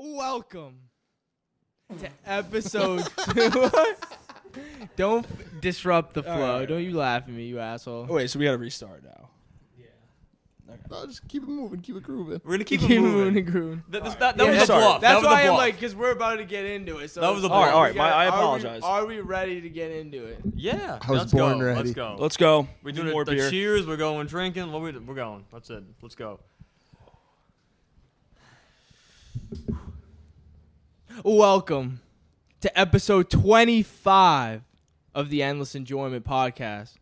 Welcome to episode 2. Don't disrupt the flow. right. Don't you laugh at me, you asshole. Oh, wait, so we got to restart now. Yeah. Okay. No, just keep it moving, keep it grooving. We're gonna keep Keep it moving. and grooving. That was Yeah, a sorry. bluff. That's that was why a I'm bluff. like, because we're about to get into it. So That was a it's bluff. like, All right, we I gotta- apologize. Are we ready to get into it? Yeah. I was let's born go. ready. Let's go. Let's go. We're doing more the beer. cheers. We're going drinking. We're going. That's it. Let's go. Welcome to episode 25 of the Endless Enjoyment Podcast.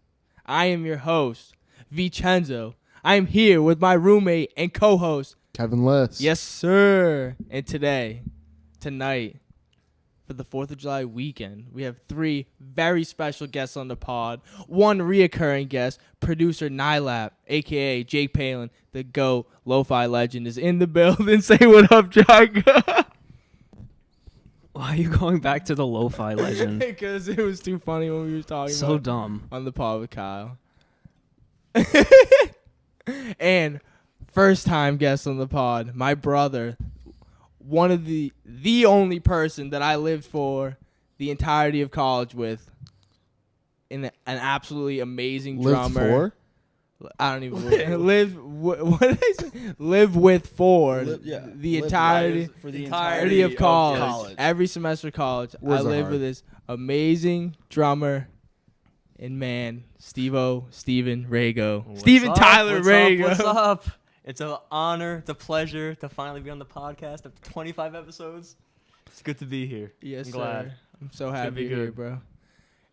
I am your host, Chenzo. I am here with my roommate and co-host, Kevin Liss. yes sir. And tonight, for the 4th of July weekend, we have 3 very special guests on the pod. One reoccurring guest, producer Nilap, AKA Jake Palin, the GOAT lo-fi legend, is in the building. Say what up, Jaakko. Why are you going back to the lo-fi legend? Because it was too funny when we were talking So about dumb. on the pod with Kyle. And first time guest on the pod, my brother, one of the only person that I lived for the entirety of college with, an absolutely amazing Lived drummer. for? I don't even what did I say? Live with for Live- yeah, the live entirety life for the entirety of college. college. Every semester of college. Words I are live hard. with this amazing drummer and man, Steven Rago. What's Steven up? Tyler Rago. What's up? It's an honor, it's a pleasure to finally be on the podcast after 25 episodes. It's good to be here. Yes, I'm glad. sir. I'm so gonna happy be you're here, good. bro.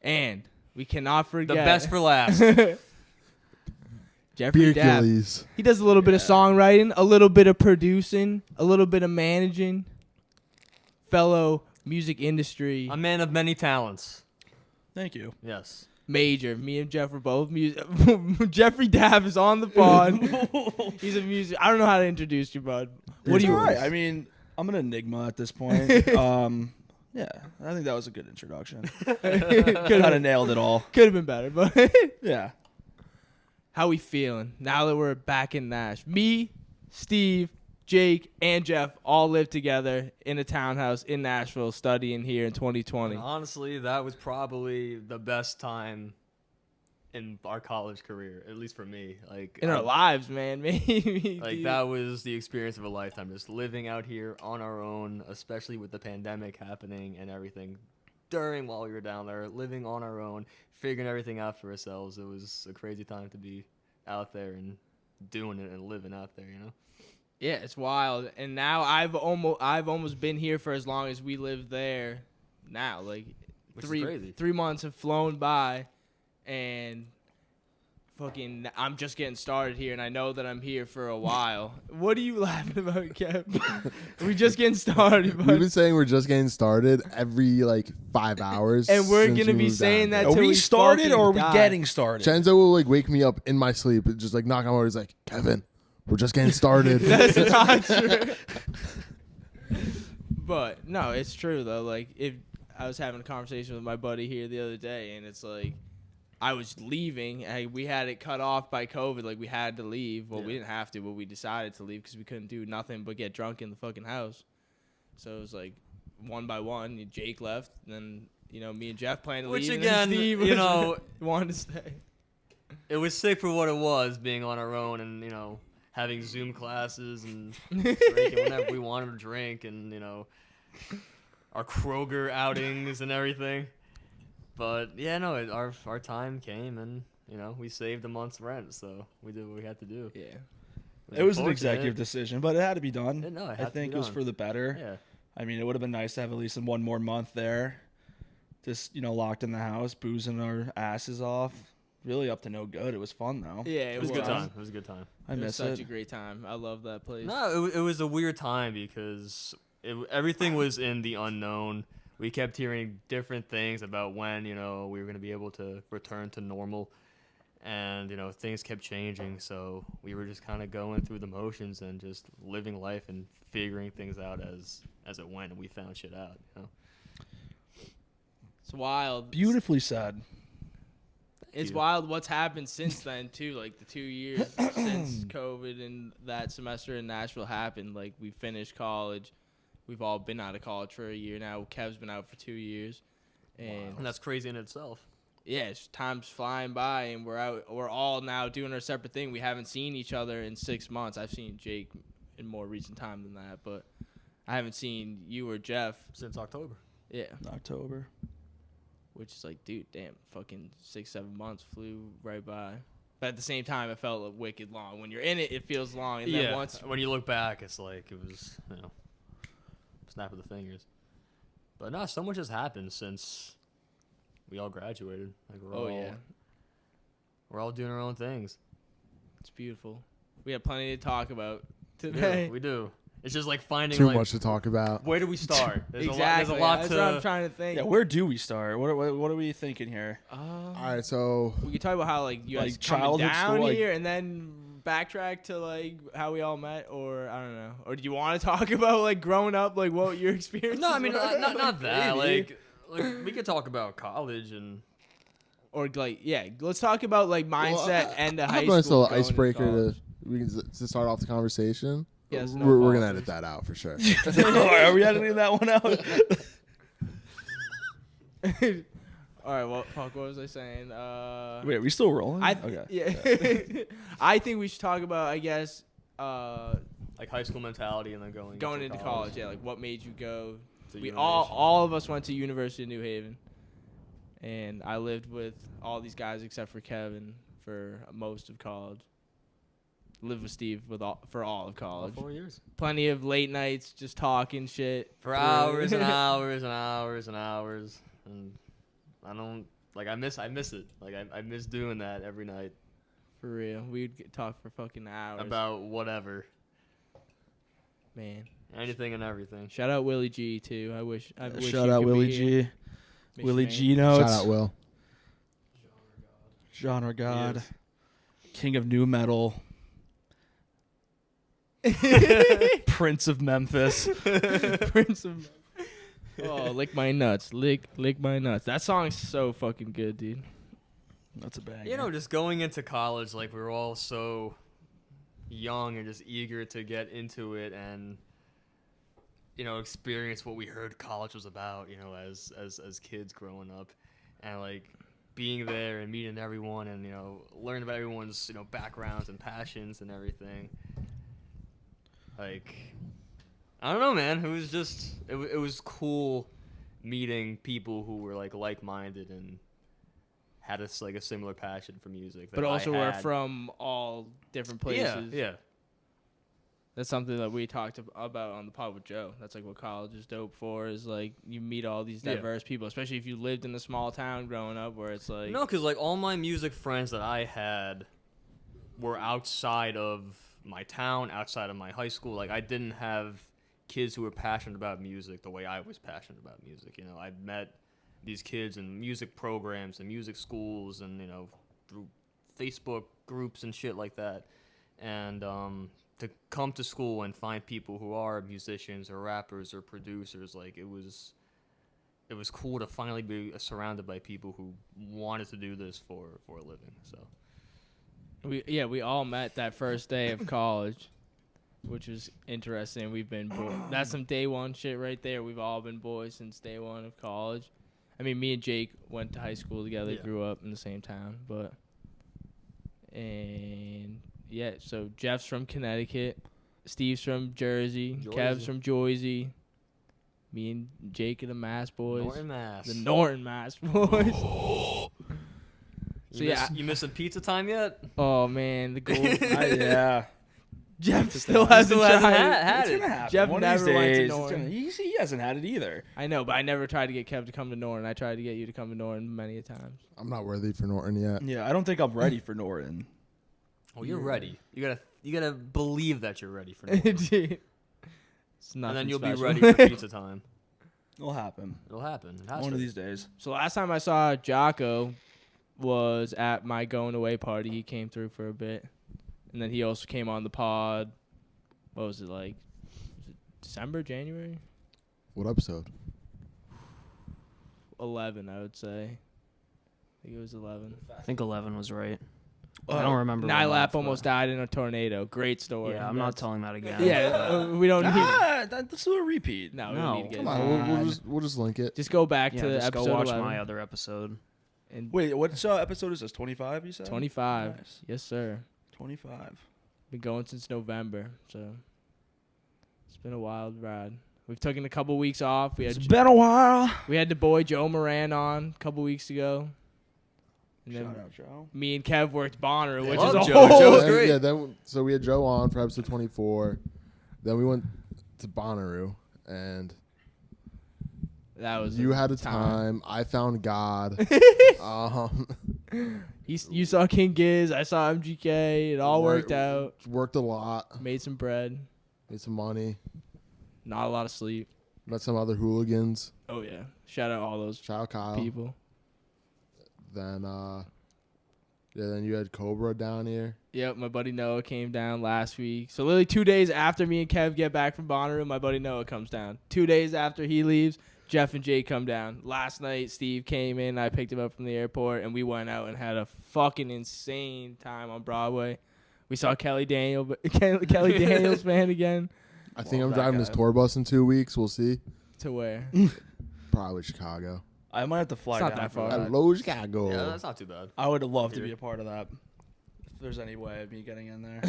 And we cannot forget The best for last. Jeffrey Dapp. Beercules. He does a little bit of songwriting, a little bit of producing, a little bit of managing. Fellow music industry A man of many talents. Thank you. Yes. major. Me and Jeff are both music. Jeffrey Dapp is on the pod. He's a music. I don't know how to introduce you, bud. What do you? All right. I mean, I'm an enigma at this point. Yeah, I think that was a good introduction. Kind of nailed it all. Could have been better, but Yeah. how we feeling now that we're back in Nash? Me, Steve, Jake, and Jeff all live together in a townhouse in Nashville, studying here in 2020. Honestly, that was probably the best time in our college career, at least for me. Like In our lives, man. Maybe. Like that was the experience of a lifetime, just living out here on our own, especially with the pandemic happening and everything while we were down there, living on our own, figuring everything out for ourselves. It was a crazy time to be out there and doing it and living out there, you know? Yeah, it's wild. And now I've almost been here for as long as we lived there. Now, like Which is crazy. 3 months have flown by, and fucking I'm just getting started here, and I know that I'm here for a while. What are you laughing about, Kev? We just getting started, We've bud. been saying we're just getting started every 5 hours. And we're since gonna we be moved saying down. that Are till we we started fucking or are we die. getting started? Chenzo will wake me up in my sleep, just knock on my door. He's like, Kevin, we're just getting started. That's not true. But no, it's true though. Like if I was having a conversation with my buddy here the other day, and it's like I was leaving. We had it cut off by COVID. Like we had to leave. Well, we didn't have to, but we decided to leave because we couldn't do nothing but get drunk in the fucking house. So it was like one by one. Jake left, and then me and Jeff planned to Which leave. again, and then Steve you know, wanted to stay. It was sick for what it was, being on our own and, having Zoom classes and drinking whenever we wanted to drink and, our Kroger outings and everything. But, yeah, no, our time came and, we saved a month's rent, so we did what we had to do. Yeah. It was an executive decision, but it had to be done. Yeah, no, it I had to think be it was done. for the better. Yeah. I mean, it would have been nice to have at least one more month there. Just, locked in the house, boozing our asses off. Really up to no good. It was fun, though. Yeah, It was a good time. It was a good time. I It was miss such it. a great time. I love that place. No, it was a weird time because everything was in the unknown. We kept hearing different things about when, we were going to be able to return to normal. And, things kept changing. So we were just kind of going through the motions and just living life and figuring things out as it went. And we found shit out, It's wild. Beautifully said. It's you. wild what's happened since then too. Like the 2 years since COVID and that semester in Nashville happened. Like we finished college, we've all been out of college for a year now. Kev's been out for 2 years, and And that's crazy in itself. yeah, time's flying by, and we're all now doing our separate thing. We haven't seen each other in 6 months. I've seen Jake in more recent time than that, but I haven't seen you or Jeff Since October. yeah, October. which is like, dude, damn, fucking 6-7 months flew right by. But at the same time, it felt wicked long. When you're in it, it feels long, and then once when you look back, it's like it was, snap of the fingers. But no, so much has happened since we all graduated. Like we're all doing our own things. it's beautiful. We have plenty to talk about Yeah, today. we do. It's just like finding Too like much to talk about. where do we start? Exactly. There's a lot That's to. what I'm trying to think. Yeah, where do we start? What are we thinking here? All right, so We can talk about how like you guys Like coming childhood down story, here, and then backtrack to like how we all met, or I don't know. Or do you want to talk about like growing up, like what your experience? No, I mean not that. Maybe. Like we could talk about college and Or like let's talk about like mindset and the I high have a nice school. little going into icebreaker college. to start off the conversation. Yes, no we're gonna falters. edit that out for sure. Are we editing that one out? All right, well, fuck. What was I saying? Wait, are we still rolling? Okay. Yeah. I think we should talk about, I guess, like high school mentality and then going into college. Yeah, like what made you go? to We university. all of us went to University of New Haven, and I lived with all these guys except for Kevin for most of college. Lived with Steve for all of college. 4 years. Plenty of late nights just talking shit For hours and hours and hours and hours, and I miss it. Like I miss doing that every night For real, we'd talk for fucking hours. about whatever, man. anything and everything. Shout out Willie G too. I wish Shout you out could be Willie here. G. Miss Willie you, man. G notes. Shout out Will. Genre God. Yes. King of new metal. Prince of Memphis. Prince of. Oh, lick my nuts, lick my nuts. That song's so fucking good, dude. That's a bag. Just going into college, like we were all so young and just eager to get into it and experience what we heard college was about, as kids growing up, and like being there and meeting everyone and learning about everyone's backgrounds and passions and everything. Like, I don't know, man. It was just it was cool meeting people who were like-minded and had a similar passion for music. But also we're from all different places. Yeah. That's something that we talked about on the pod with Joe. That's like what college is dope for, is like you meet all these diverse people, especially if you lived in a small town growing up where it's like... No, because like all my music friends that I had were outside of my town, outside of my high school. Like I didn't have kids who were passionate about music the way I was passionate about music. I met these kids in music programs and music schools and through Facebook groups and shit like that. And to come to school and find people who are musicians or rappers or producers, like it was cool to finally be surrounded by people who wanted to do this for a living. So We all met that first day of college, which was interesting. We've been that's some day one shit right there. We've all been boys since day one of college. I mean, me and Jake went to high school together, grew up in the same town, so Jeff's from Connecticut, Steve's from Jersey, Kev's from Jersey. Me and Jake are the Mass boys. Norton, Mass. The Norton Mass boys. So You missing pizza time yet? Oh man, the gold. Yeah. Jeff still hasn't tried. had It's it. gonna happen. Jeff One never of these went to days, Norton. he hasn't had it either. I know, but I never tried to get Kev to come to Norton. I tried to get you to come to Norton many a times. I'm not worthy for Norton yet. Yeah, I don't think I'm ready for Norton. Oh, you're ready. You gotta believe that you're ready for Norton. Dude, it's And nothing then you'll special. be ready for pizza time. It'll happen. It'll happen. It has One to. of these days. So last time I saw Jaakko was at my going away party. He came through for a bit, and then he also came on the pod. What was it like? Was it December, January? What episode? 11, I would say. I think it was 11. I think 11 was right. I don't remember. what Nilap month, almost but- died in a tornado. Great story. Yeah, I'm not telling that again. Yeah, we don't need. Let's do a repeat. No, we No. don't need to get. Come into on, that. we'll just link it. Just go back Yeah, to just episode go watch 11 my other episode. and Wait, what episode is this? 25, you said? 25. Nice. Yes, sir. 25. Been going since November, so it's been a wild ride. We've taken a couple weeks off. We It's had been a while. the boy Joe Moran on a couple weeks ago, and then Shout out, Joe. me and Kev worked Bonnaroo, which Love is a Joe. whole. Joe's Then- great. Yeah, then so we had Joe on for episode 24. Then we went to Bonnaroo, and That was you had a time. I found God. You saw King Giz, I saw MGK. It all worked out. Worked a lot. Made some bread. Made some money. Not a lot of sleep. Met some other hooligans. Oh yeah, shout out all those Shout out Kyle. people. Then then you had Cobra down here. Yep, my buddy Noah came down last week. So literally 2 days after me and Kev get back from Bonnaroo, my buddy Noah comes down. 2 days after he leaves, Jeff and Jake come down. Last night, Steve came in. I picked him up from the airport, and we went out and had a fucking insane time on Broadway. We saw Kelly Daniels band again. I think Love I'm that driving this guy. tour bus in 2 weeks. We'll see. To where? Probably Chicago. I might have to fly It's not down that for far. that. Hello, Chicago. Yeah, that's not too bad. I would love to Here. be a part of that. If there's any way of me getting in there.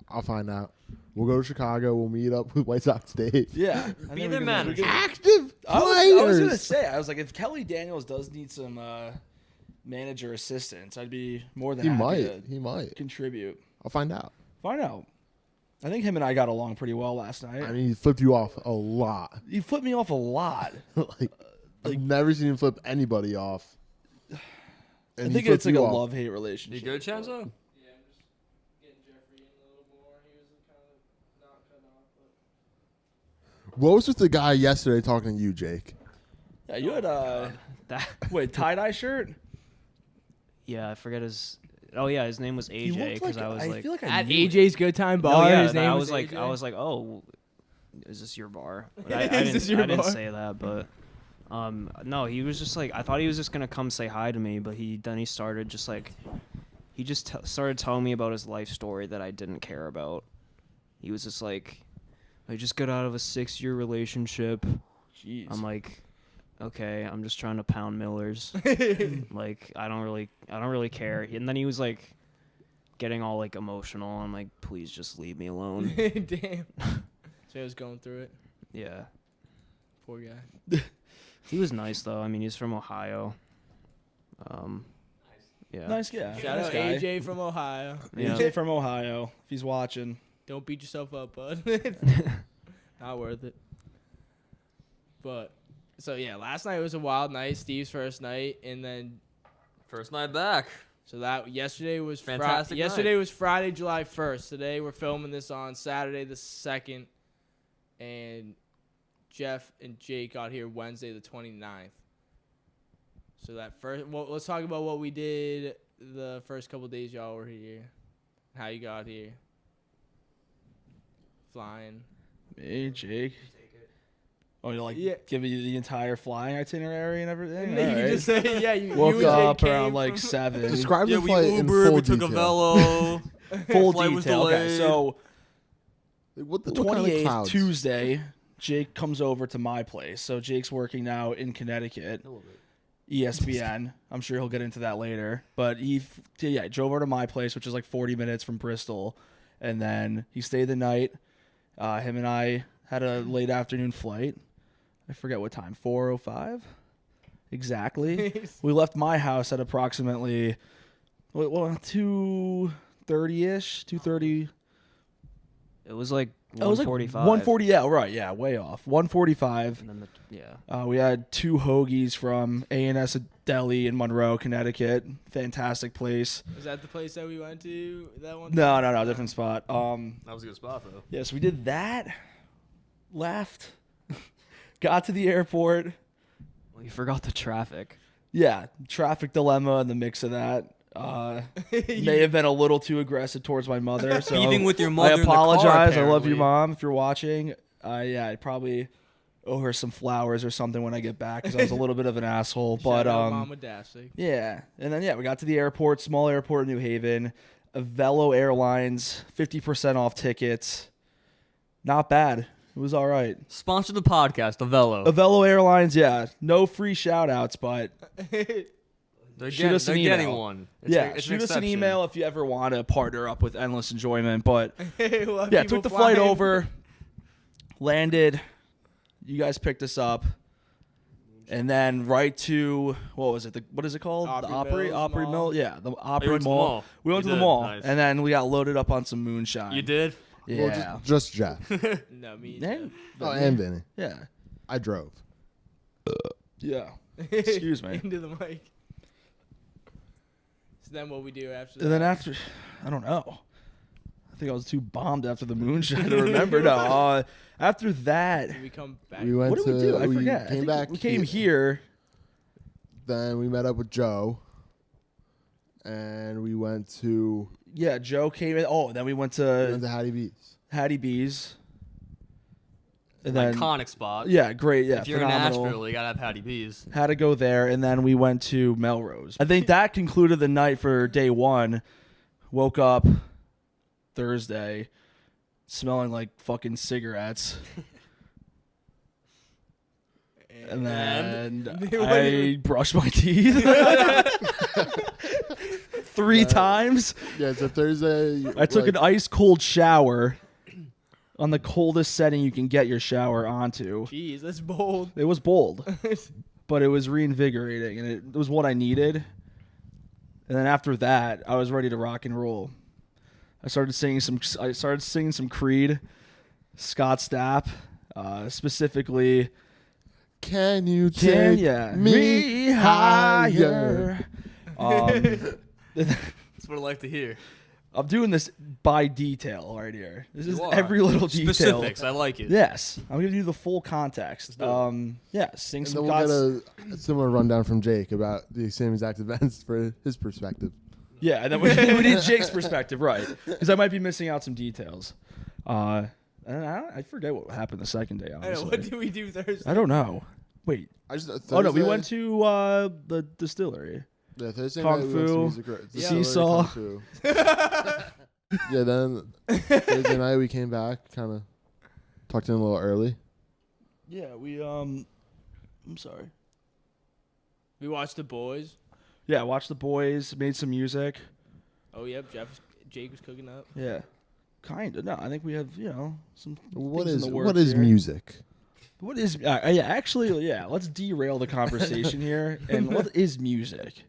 I'll find out. We'll go to Chicago. We'll meet up with White Sox Dave. Yeah. I think Be we their can- manager. we can- Active I players. was gonna say, I was like, if Kelly Daniels does need some manager assistance, I'd be more than He happy might. to He might. contribute. I'll find out. Find out. I think him and I got along pretty well last night. I mean, he flipped you off a lot. He flipped me off a lot. like, I've never seen him flip anybody off. I And he think flipped it's like you a off. love-hate You relationship. good, Chenzo? Yeah, I'm just getting Jeffrey in a little more. He was kind of not cut off. What was with the guy yesterday talking to you, Jake? Yeah, you had That. wait, tie-dye shirt? Yeah, I forget his. Oh yeah, his name was He AJ looked because I was like. feel like I At knew him. AJ's Good Time No, Bar, yeah, his and name I was was like, AJ? oh, is this your bar? But Is I this your didn't bar? say that, but no, he was just like, I thought he was just gonna come say hi to me, but he started just like, he just started telling me about his life story that I didn't care about. He was just like, I just got out of a 6-year relationship. Jeez. I'm like, okay, I'm just trying to pound Millers. Like, I don't really care. And then he was like getting all like emotional. I'm like, please just leave me alone. Damn. So I was going through it. Yeah. Poor guy. He was nice though. I mean, he's from Ohio. Yeah. Nice guy. Shout nice out guy. AJ from Ohio. Yeah. AJ from Ohio. If he's watching. Don't beat yourself up, bud. Not worth it. But so yeah, last night was a wild night. Steve's first night, and then First night back. so that yesterday was Fantastic yesterday night. was Friday, July 1st. Today we're filming this on Saturday the 2nd, and Jeff and Jake got here Wednesday the 29th. So that first, well, let's talk about what we did the first couple days y'all were here, how you got here. Flying. Me, Jake. Oh, you like Yeah. giving you the entire flying itinerary and everything? You Alright. just say, yeah, you Woke you and Jake up came around like from- 7. Describe Yeah, the we flight in Ubered, full we took detail. a velo. Full Flight was detail. Okay, delayed. so What the 28th, clouds? Tuesday, Jake comes over to my place. So Jake's working now in Connecticut. ESPN. I'm sure he'll get into that later. But he drove over to my place, which is like 40 minutes from Bristol. And then he stayed the night. Him and I had a late afternoon flight. I forget what time, 4:05? Exactly. We left my house at approximately 2:30-ish, 2:30. It was like It was like 145. 1:40, yeah, right, yeah, way off. 1:45. And then yeah. We had 2 hoagies from A&S Deli in Monroe, Connecticut. Fantastic place. Was that the place that we went to? That one? No, different spot. That was a good spot, though. Yes, we did that. Left. Got to the airport. Well, you forgot the traffic. Yeah, traffic dilemma in the mix of that. May have been a little too aggressive towards my mother. So Beefing with your mother I in the car, apologize. I love you, apparently. Mom, if you're watching. I probably owe her some flowers or something when I get back because I was a little bit of an asshole. But Shout out Mama Dafcik. yeah, and then we got to the airport, small airport in New Haven. Velo Airlines, 50% off tickets. Not bad. It was all right. Sponsor the podcast, Avelo. Velo Airlines, yeah. No free shout outs, but They're shoot us an getting email. one. shoot us an email if you ever want to partner up with Endless Enjoyment. But We'll have yeah, people took the flying. flight over, landed. You guys picked us up. And then right to, what was it? What is it called? Opry the Mills Opry Mall. Mill? Yeah, the Opry went to the Mall. mall. We went You to the did. mall. Nice. And then we got loaded up on some moonshine. You did? Yeah. Well, just Jeff. No, me. And- Oh, and Vinny. yeah. I drove. Yeah. Excuse me. Into the mic. So then what we do after that? And then after, I don't know. I think I was too bombed after the moonshine to remember. No, after that, Did we come back? We went what did we do? I forget. I Came think back. we came here. Then we met up with Joe. And we went to Yeah, Joe came in. Oh, then we went to Hattie B's. Hattie B's. And then, Iconic spot. yeah, great. Yeah, If you're phenomenal. in Nashville, you gotta have Hattie B's. Had to go there, and then we went to Melrose. I think that concluded the night for day one. Woke up Thursday, smelling like fucking cigarettes. And then I brushed my teeth 3 times. Yeah, so Thursday. I took an ice cold shower on the coldest setting you can get your shower onto. Jeez, that's bold. It was bold, but it was reinvigorating, and it was what I needed. And then after that, I was ready to rock and roll. I started singing some Creed, Scott Stapp, specifically. Can you take me higher? That's what I like to hear. I'm doing this by detail right here. This is You are. every little detail. Specifics. I like it. Yes, I'm gonna do the full context. Sing And some. then we'll get a similar rundown from Jake about the same exact events for his perspective. Yeah, and then we need Jake's perspective, right? Because I might be missing out some details. And I forget what happened the second day. I know. Honestly, What did we do Thursday? I don't know. Wait. Oh no, we went to the distillery. Yeah, Thursday Kung night we went to Fu, music Distillery, Seesaw. Kung Fu. Yeah, then Thursday night we came back, kind of tucked in a little early. Yeah, I'm sorry. We watched The Boys. Yeah, watched the boys, made some music. Oh, yep. Jake was cooking up. Yeah, kind of. No, I think we have some. What things in is the what works is here. music? What is yeah? Actually, yeah. Let's derail the conversation here. And what is music?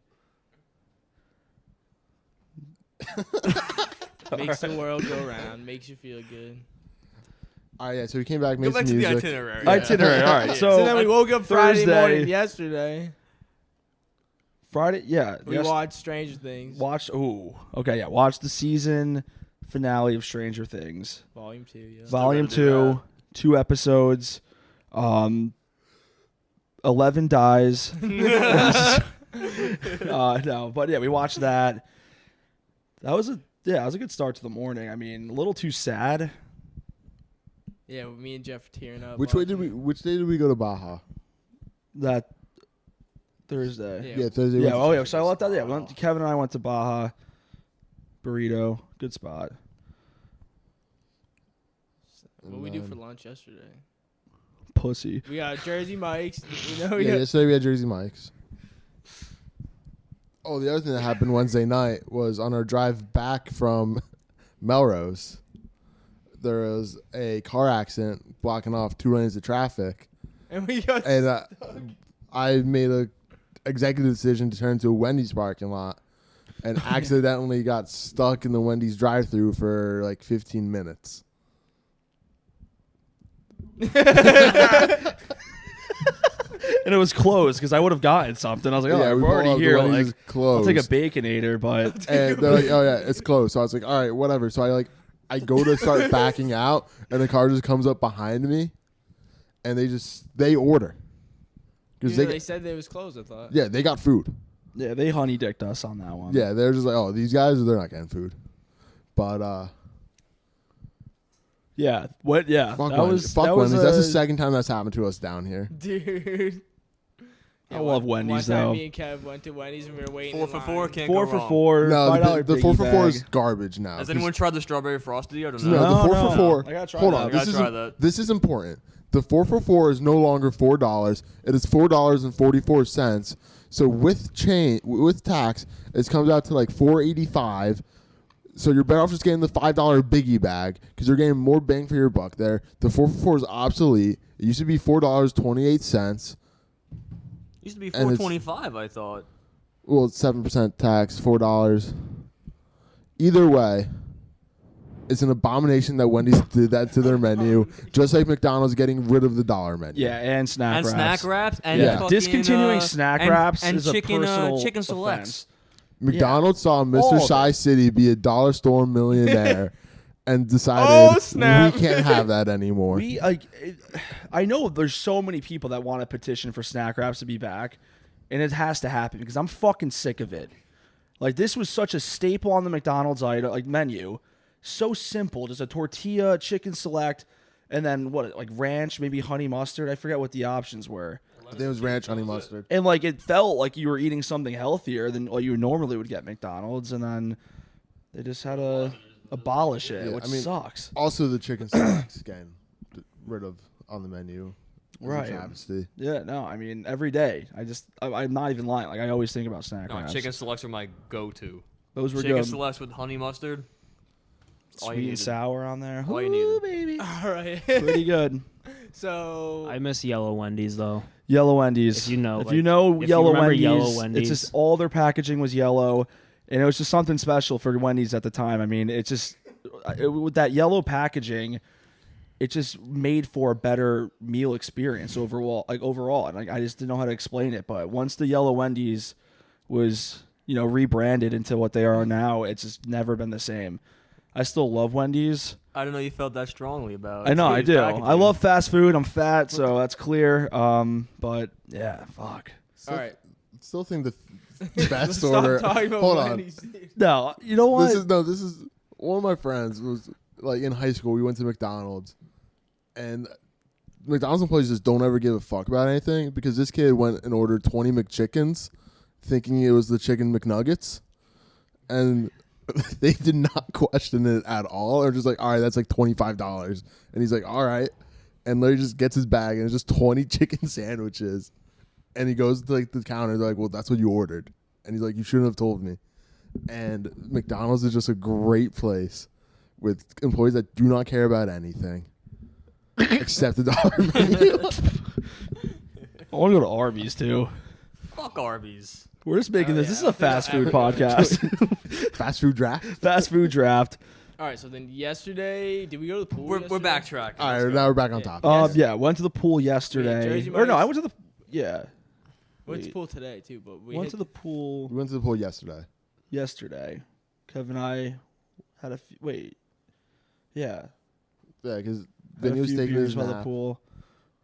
Makes the world go round. Makes you feel good. All right, yeah. So we came back, Go made back some to the music. itinerary. Itinerary. All right. So then we woke up Friday Thursday. morning yesterday. Friday, yeah. We watched Stranger Things. Watched. Oh, okay, yeah. Watched the season finale of Stranger Things, Volume 2, yeah. Volume gotta do 2, 2 episodes. 11 dies. No, but yeah, we watched that. That was a good start to the morning. I mean, a little too sad. Yeah, me and Jeff were tearing up. Which day did we go to Baja? That Thursday. Yeah. Yeah, Thursday. Yeah. was- Oh yeah. So I left that. Yeah. Kevin and I went to Baja. Burrito. Good spot. What we do for lunch yesterday? Pussy. We got Jersey Mike's. Yeah, yesterday we had Jersey Mike's. Oh, the other thing that happened Wednesday night was on our drive back from Melrose, there was a car accident blocking off 2 lanes of traffic, And we got and I made a executive decision to turn to a Wendy's parking lot, and accidentally got stuck in the Wendy's drive-thru for like 15 minutes. And it was closed because I would have gotten something. I was like, oh, Yeah, we we're already pulled up, the here. Wendy's Like, is closed. I'll take a Baconator, but And they're like, oh yeah, it's closed. So I was like, all right, whatever. So I go to start backing out, and the car just comes up behind me, and they order because they said they was closed, I thought. yeah, they got food. yeah, they honey dicked us on that one. Yeah, they're just like, oh, these guys, they're not getting food. But Yeah. What? Yeah. Fuck that Wendy's. was. Fuck that Wendy's. was That's the second time that's happened to us down here. Dude. I love Wendy's, one time though. me and Kev went to Wendy's and we were waiting 4 in for line. 4 can't Four go for wrong. four. No, $5 the 4 for biggie 4 bag. is garbage now. Has anyone tried the strawberry frosty yet? Or no? No, the 4 no. for 4. I gotta try Hold that. on. I gotta This try is that. this is important. The 4 for 4 is no longer $4. It is $4.44. So with tax, it comes out to like $4.85. So you're better off just getting the $5 biggie bag because you're getting more bang for your buck there. The 4 for 4 is obsolete. It used to be $4.28. Used to be And it's- $4.25, I thought. Well, it's 7% tax, $4. Either way, it's an abomination that Wendy's did that to their menu, just like McDonald's getting rid of the dollar menu. Yeah, and snack And wraps. snack wraps. And Yeah. fucking, Discontinuing snack wraps and is a chicken, personal chicken offense. selects. McDonald's saw All Mr. of Shy it. City be a dollar store millionaire and decided Oh, snap. we can't have that anymore. We I know there's so many people that want to petition for snack wraps to be back, and it has to happen because I'm fucking sick of it. Like this was such a staple on the McDonald's menu, so simple, just a tortilla, chicken select, and then what like ranch, maybe honey mustard. I forget what the options were. I think it was ranch honey mustard. And like it felt like you were eating something healthier than what you normally would get at McDonald's, and then they just had to abolish it, Yeah, which I mean, sucks. Also, the chicken selects getting rid of on the menu. It's a Right. travesty. Yeah, no, I mean every day. I'm not even lying. Like I always think about snack No, wraps. chicken selects are my go-to. Those were Chicken good. selects with honey mustard. all you Sweet and needed. sour on there. All you Ooh, needed. baby. All right. Pretty good. So I miss yellow Wendy's though. Yellow Wendy's. If you know, if like, you know if you yellow remember Wendy's, yellow it's Wendy's. just all their packaging was yellow, and it was just something special for Wendy's at the time. I mean, it's just with that yellow packaging, it just made for a better meal experience overall. And I just didn't know how to explain it. But once the yellow Wendy's was rebranded into what they are now, it's just never been the same. I still love Wendy's. I don't know you felt that strongly about. I know, I Wendy's do. packaging. I love fast food. I'm fat, so that's clear. But yeah, fuck. all right. Still think the best Stop order. talking about Hold on. Wendy's, dude. No, you know what? This is one of my friends was like in high school. We went to McDonald's, and McDonald's employees just don't ever give a fuck about anything because this kid went and ordered 20 McChickens, thinking it was the chicken McNuggets, and they did not question it at all. They're just like, all right, that's like $25, and he's like, all right, and Larry just gets his bag and it's just 20 chicken sandwiches, and he goes to like the counter. They're like, well, that's what you ordered, and he's like, you shouldn't have told me. And McDonald's is just a great place with employees that do not care about anything except the dollar menu. I want to go to Arby's too. Fuck Arby's. We're just making Oh, this. yeah. This is a fast food podcast. Fast food draft. Fast food draft. All right. So then yesterday, did we go to the pool? We're yesterday? backtracking. All Let's right, go. now we're back on Yeah. top. Yeah, went to the pool yesterday. Jersey Or no, Mike's? I went to the Went to Wait. the pool today too, but we went hit to the pool We went to the pool yesterday. yesterday. Kevin and I had a few, yeah, Yeah, because had Vinny a was few taking beers his by the nap. pool.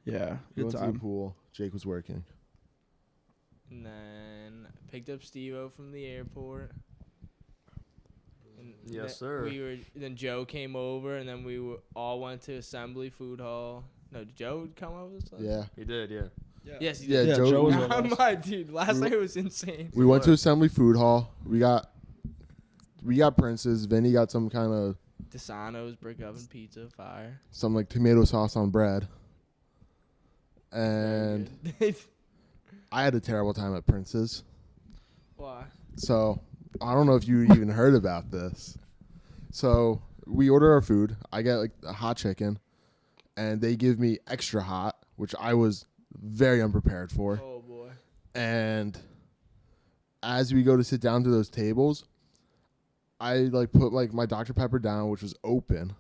Yeah, We good went to the time. pool. Jake was working. and then picked up Steve-O from the airport. And Yes, then sir. Then Joe came over, and then all went to Assembly Food Hall. No, did Joe come over with us? Yeah. He did, yeah. Yes, he Yeah, did. Joe was was- with us. My dude, last night was insane. We went to Assembly Food Hall. We got Prince's. Vinny got some kind of Desano's brick oven pizza, fire. some like tomato sauce on bread. Very And good. I had a terrible time at Prince's. Why? So I don't know if you even heard about this. So we order our food. I get like a hot chicken, and they give me extra hot, which I was very unprepared for. Oh boy. And as we go to sit down to those tables, I like put like my Dr. Pepper down, which was open,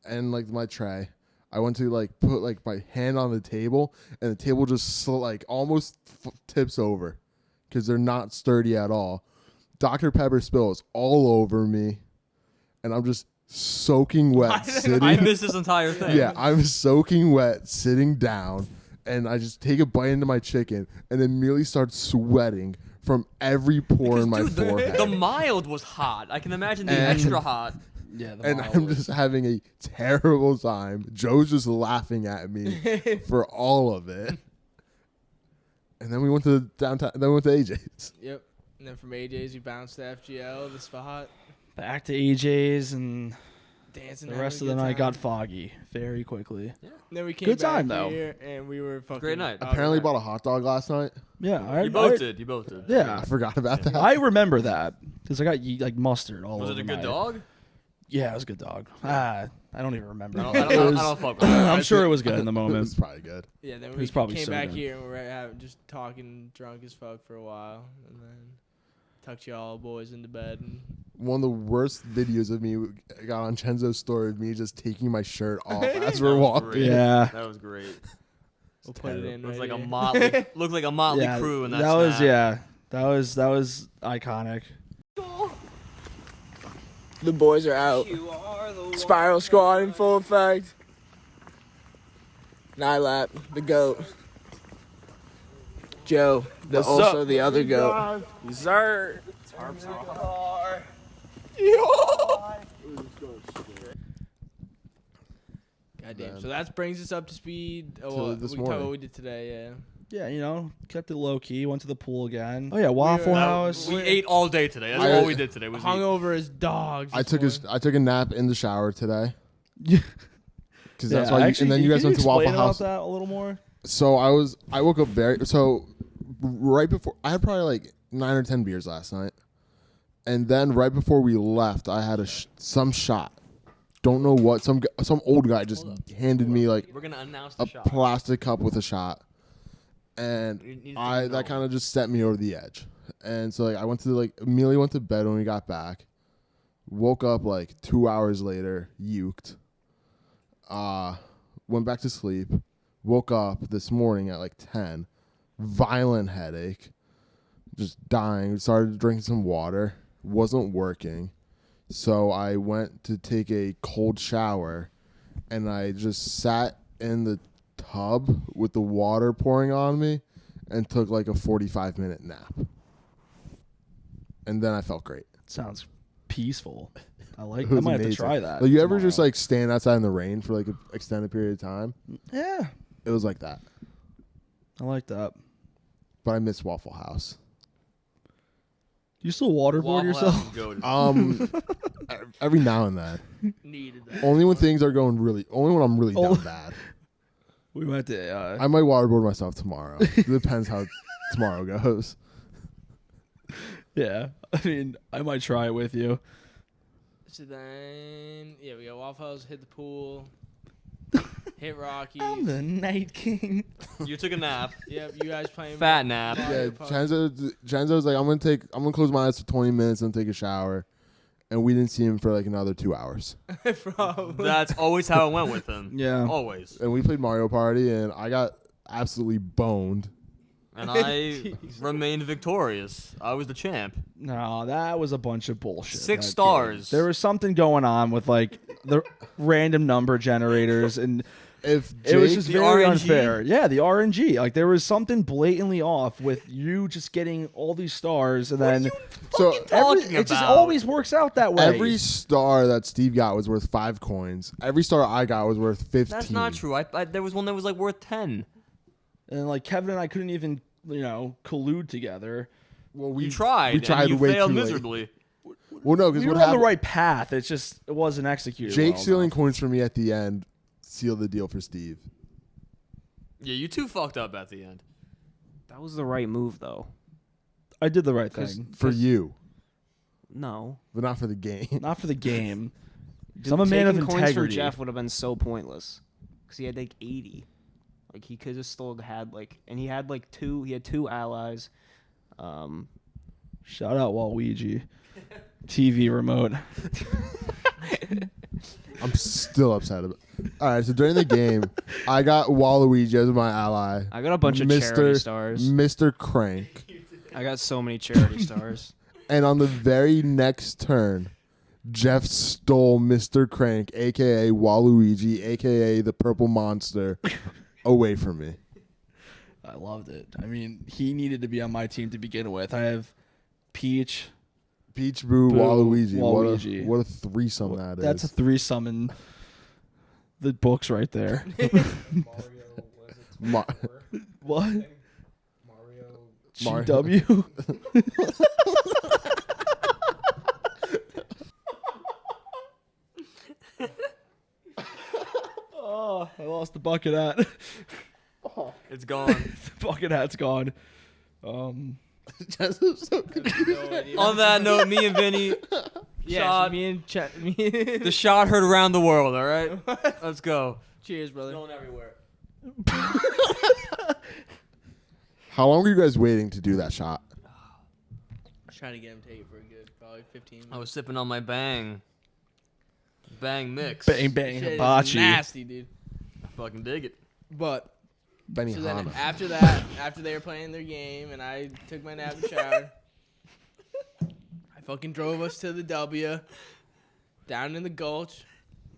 and like my tray. I went to like put like my hand on the table, and the table just like almost tips over because they're not sturdy at all. Dr. Pepper spills all over me, and I'm just soaking wet sitting. I missed this entire thing. Yeah, I'm soaking wet sitting down, and I just take a bite into my chicken and immediately start sweating from every pore in my Dude, forehead. the mild was hot. I can imagine the And- extra hot. Yeah, the and mile I'm was- just having a terrible time. Joe's just laughing at me for all of it. And then we went to downtown. Then we went to AJ's. Yep. And then from AJ's, we bounced to FGL, the spot. back to AJ's, and Dancing. the having rest a of the good night got time. foggy very quickly. And then we came Good back time, though. here, and we were fucking. Great night. Apparently bought a hot dog last night. Yeah, You both did. You both did. Yeah, I forgot about that. I remember that because I got like mustard all Was over it a good my- dog? Yeah, it was a good dog. I don't even remember. I don't, It I was- don't fuck with it. I'm sure it was good in the It moment. was probably good. Yeah, then It we was probably came so back good. here and we were just talking drunk as fuck for a while, and then tucked y'all boys into bed. And One of the worst videos of me I got on Chenzo's story of me just taking my shirt off as That we're was walking. great. Yeah. That was great. we'll put it in. Looks right like a here. motley. Looked like a motley Yeah, crew in that. that was snap. that was iconic. The boys are out. Spiral squad in full effect. Nilap, the goat. Joe, also the other goat. Sir. Goddamn. So that brings us up to speed. To Oh, this we can talk about morning. what we did today. Yeah. Yeah, kept it low key. Went to the pool again. Oh yeah, Waffle were- House. We ate all day today. That's I- all we did today. Was eat. Hungover as dogs. I took a nap in the shower today. Yeah. Because that's Yeah, why. actually, And then you guys can went to Waffle explain about House. that a little more. So I woke up right before I had probably like 9 or 10 beers last night, and then right before we left, I had some shot. Don't know what, some old guy just handed me like We're gonna announce the a shot. plastic cup with a shot, and You need to that know. kind of just set me over the edge. And so like I immediately went to bed when we got back. Woke up like 2 hours later, uked. Went back to sleep. Woke up this morning at like 10. Violent headache. Just dying. Started drinking some water. Wasn't working. So I went to take a cold shower, and I just sat in the tub with the water pouring on me and took like a 45-minute nap. And then I felt great. Sounds peaceful. I like. It I was might have to amazing. try that. Like, you ever just tomorrow. like stand outside in the rain for like an extended period of time? Yeah, It was like that. I like that. But I miss Waffle House. Do you still waterboard Waffle yourself? House is goated. Every now and then. Needed that. Only when things are going only when I'm really Oh. down bad. We went to. I might waterboard myself tomorrow. It depends how tomorrow goes. Yeah, I mean, I might try it with you. So then, yeah, we got Waffle House, hit the pool, hit Rocky. I'm the Night King. You took a nap. Yep, you guys playing Fat nap. Yeah, Mario Party. Chenzo's like, I'm gonna close my eyes for 20 minutes and take a shower. And we didn't see him for like another 2 hours. Probably. That's always how it went with him. Yeah. Always. And we played Mario Party, and I got absolutely boned. And I remained victorious. I was the champ. No, that was a bunch of bullshit. 6 that stars. game. There was something going on with like the random number generators, and If it was Jake- just The very RNG? unfair. Yeah, the RNG. Like there was something blatantly off with you just getting all these stars, and then so talking it just about? always works out that way. every star that Steve got was worth 5 coins. Every star I got was worth 15. That's not true. I there was one that was like worth 10. and like Kevin and I couldn't even collude together. Well, we You tried. We tried and you way failed too late. miserably. Well, no, because We what were on the happened? right path. It wasn't executed. Jake well stealing enough. coins from me at the end sealed the deal for Steve. Yeah, you two fucked up at the end. That was the right move, though. I did the right 'Cause- thing, For you, No. but not for the game. not for the game. 'Cause I'm a man of Taking coins from integrity. Jeff would have been so pointless. Because he had like 80. Like he could have still had like, and he had like he had 2 allies. Shout out Waluigi. TV remote. I'm still upset about. All right, so during the game, I got Waluigi as my ally. I got a bunch of charity stars. Mr. Crank. I got so many charity stars. And on the very next turn, Jeff stole Mr. Crank, aka Waluigi, aka the Purple Monster, away from me. I loved it. I mean, he needed to be on my team to begin with. I have Peach, Peach Brew, Boo, Waluigi. Waluigi. What a threesome that is. That's a threesome in the books right there. Ma- What? Mario. GW? Oh, I lost the bucket hat. It's gone. The bucket hat's gone. Jenzo's so confused. On that note, me and Vinny, Yeah, shot. me and Chet. The shot heard around the world. All right, let's go. Cheers, brother. Going everywhere. How long were you guys waiting to do that shot? Trying to get him tape for a good probably 15 minutes. I was sipping on my Bang mix. Bang, bang, Shit is hibachi. nasty, dude. I fucking dig it. But Benny so then Hanna. after that, after they were playing their game and I took my nap and showered, I fucking drove us to the W, down in the Gulch,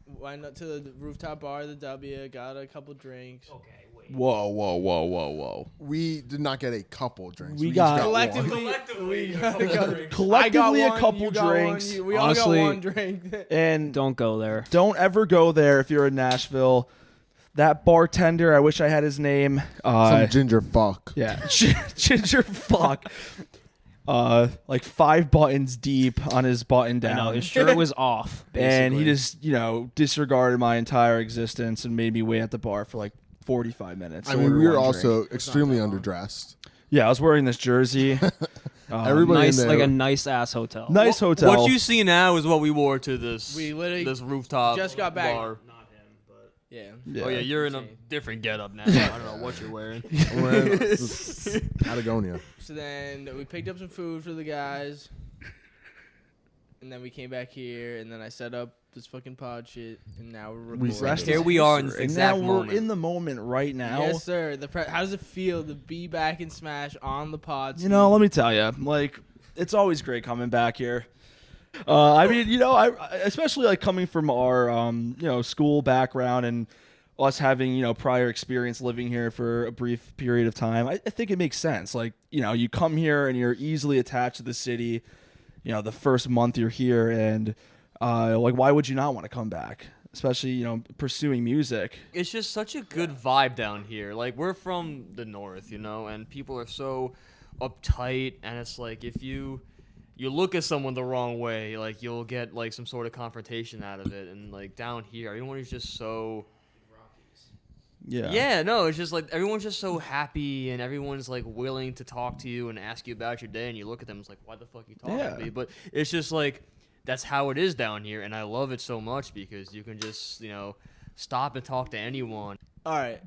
went up to the rooftop bar of the W, got a couple drinks. Okay, wait. Whoa. We did not get a couple drinks. We each got- one. Collectively, Collectively, I a got couple you got drinks. we all Honestly- got one drink. And Don't go there. don't ever go there if you're in Nashville. That bartender, I wish I had his name. Some ginger fuck. Yeah, ginger fuck. Like 5 buttons deep on his button I down. know his shirt was off, And he basically. just, disregarded my entire existence and made me wait at the bar for like 45 minutes. I to mean, order we were one also drink. extremely underdressed. Yeah, I was wearing this jersey. Everybody nice, in there. like a nice ass hotel. Nice hotel. What you see now is what we wore to this. We literally this rooftop just got back. bar. Yeah. Yeah. Oh yeah, you're in a different getup now. I don't know what you're wearing. I'm wearing this Patagonia. So then we picked up some food for the guys. And then we came back here, and then I set up this fucking pod shit, and now we're recording. Rest Here is we are in this history. And exact now moment. we're in the moment right now. Yes, sir. How does it feel to be back in Smash on the pod? Let me tell you, like, it's always great coming back here. I mean, I especially like coming from our, school background and us having, prior experience living here for a brief period of time. I think it makes sense. Like, you come here and you're easily attached to the city, the first month you're here, and like, why would you not want to come back? Especially, pursuing music. It's just such a good vibe down here. Like, we're from the north, and people are so uptight, and it's like if you look at someone the wrong way, like you'll get like some sort of confrontation out of it. And like down here, everyone is just so Yeah. no, it's just like everyone's just so happy, and everyone's like willing to talk to you and ask you about your day, and you look at them, it's like, why the fuck are you talking to me? But it's just like that's how it is down here, and I love it so much because you can just stop and talk to anyone. All right.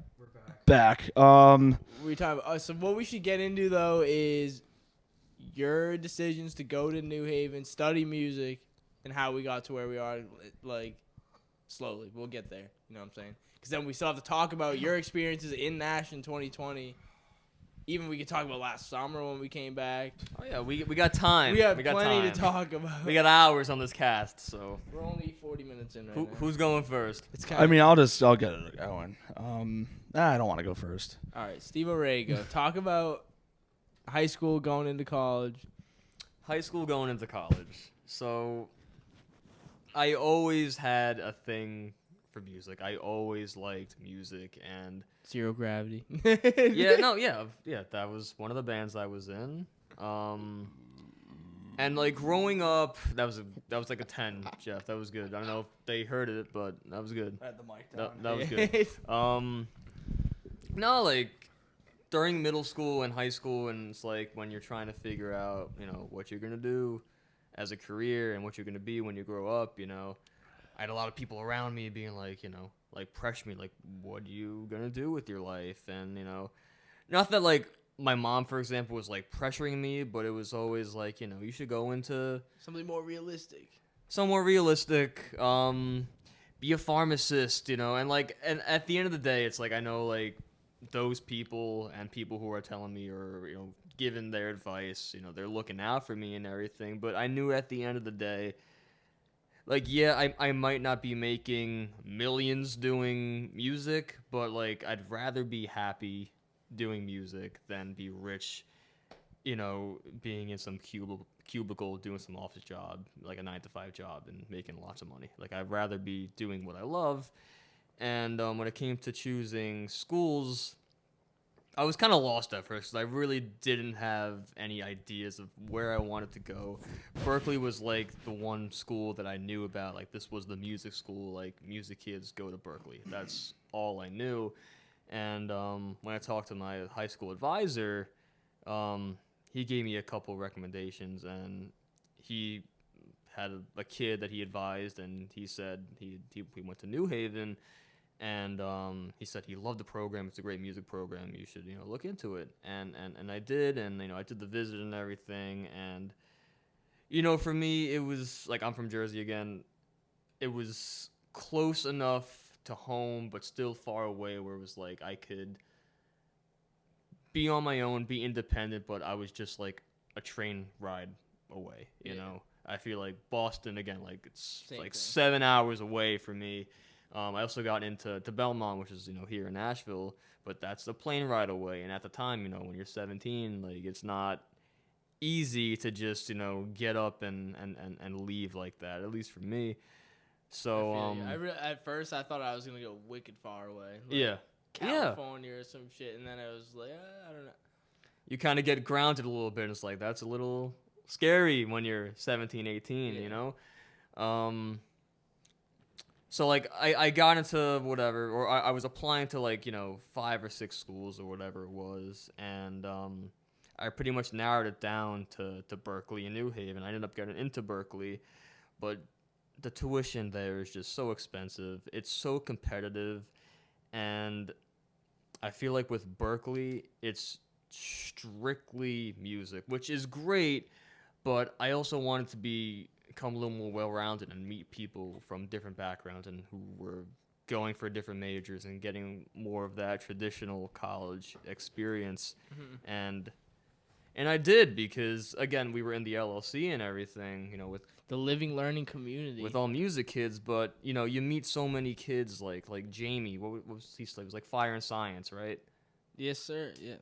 Back. We talk about, so what we should get into though is your decisions to go to New Haven, study music, and how we got to where we are. Like slowly, we'll get there. You know what I'm saying? Because then we still have to talk about your experiences in Nash in 2020. Even we could talk about last summer when we came back. Oh yeah, we got time. We have got plenty time. to talk about. We got hours on this cast, so We're only 40 minutes in right now. who's going first? It's kind I mean, I'll get it going. I don't want to go first. all right, Steve Rago. Talk about high school going into college. High school going into college. So I always had a thing for music. I always liked music, and Zero Gravity. that was one of the bands I was in. And like growing up, that was like a 10, Jeff. That was good. I don't know if they heard it, but that was good. I had the mic That was good. No, like during middle school and high school, and it's like when you're trying to figure out, what you're gonna do as a career and what you're gonna be when you grow up. I had a lot of people around me being like, like pressure me, like, what are you gonna do with your life? And not that like my mom, for example, was like pressuring me, but it was always like, you should go into Something more realistic. somewhere realistic, be a pharmacist, and like, and at the end of the day, it's like, I know like those people and people who are telling me or, giving their advice, they're looking out for me and everything, but I knew at the end of the day, like, yeah, I might not be making millions doing music, but like, I'd rather be happy doing music than be rich, being in some cubicle doing some office job, like a 9-to-5 job, and making lots of money. Like, I'd rather be doing what I love. And when it came to choosing schools, I was kind of lost at first. I really didn't have any ideas of where I wanted to go. Berkeley was like the one school that I knew about. Like, this was the music school. Like, music kids go to Berkeley. That's all I knew. And when I talked to my high school advisor, he gave me a couple recommendations, and he had a kid that he advised, and he said he went to New Haven. And he said he loved the program. It's a great music program. You should, look into it. And I did. And, I did the visit and everything. And, for me, it was, like, I'm from Jersey again. It was close enough to home, but still far away where it was, like, I could be on my own, be independent, but I was just, like, a train ride away, you know? I feel like Boston, again, like, it's Same like thing. 7 hours away from me. I also got into Belmont, which is, here in Nashville, but that's a plane ride away. And at the time, when you're 17, like, it's not easy to just, get up and leave like that, at least for me. So, at first I thought I was going to go wicked far away. Like yeah. California or some shit. And then I was like, I don't know. You kind of get grounded a little bit. And it's like, that's a little scary when you're 17, 18, So, like, I got into whatever, or I was applying to, like, 5 or 6 schools or whatever it was, and I pretty much narrowed it down to Berkeley and New Haven. I ended up getting into Berkeley, but the tuition there is just so expensive. It's so competitive, and I feel like with Berkeley, it's strictly music, which is great, but I also wanted to become a little more well-rounded and meet people from different backgrounds and who were going for different majors and getting more of that traditional college experience. And I did, because again, we were in the LLC and everything, with The living, learning community. with all music kids, but you meet so many kids like Jamie. What was he? It was like Fire and Science, right? Yes, sir. Yeah.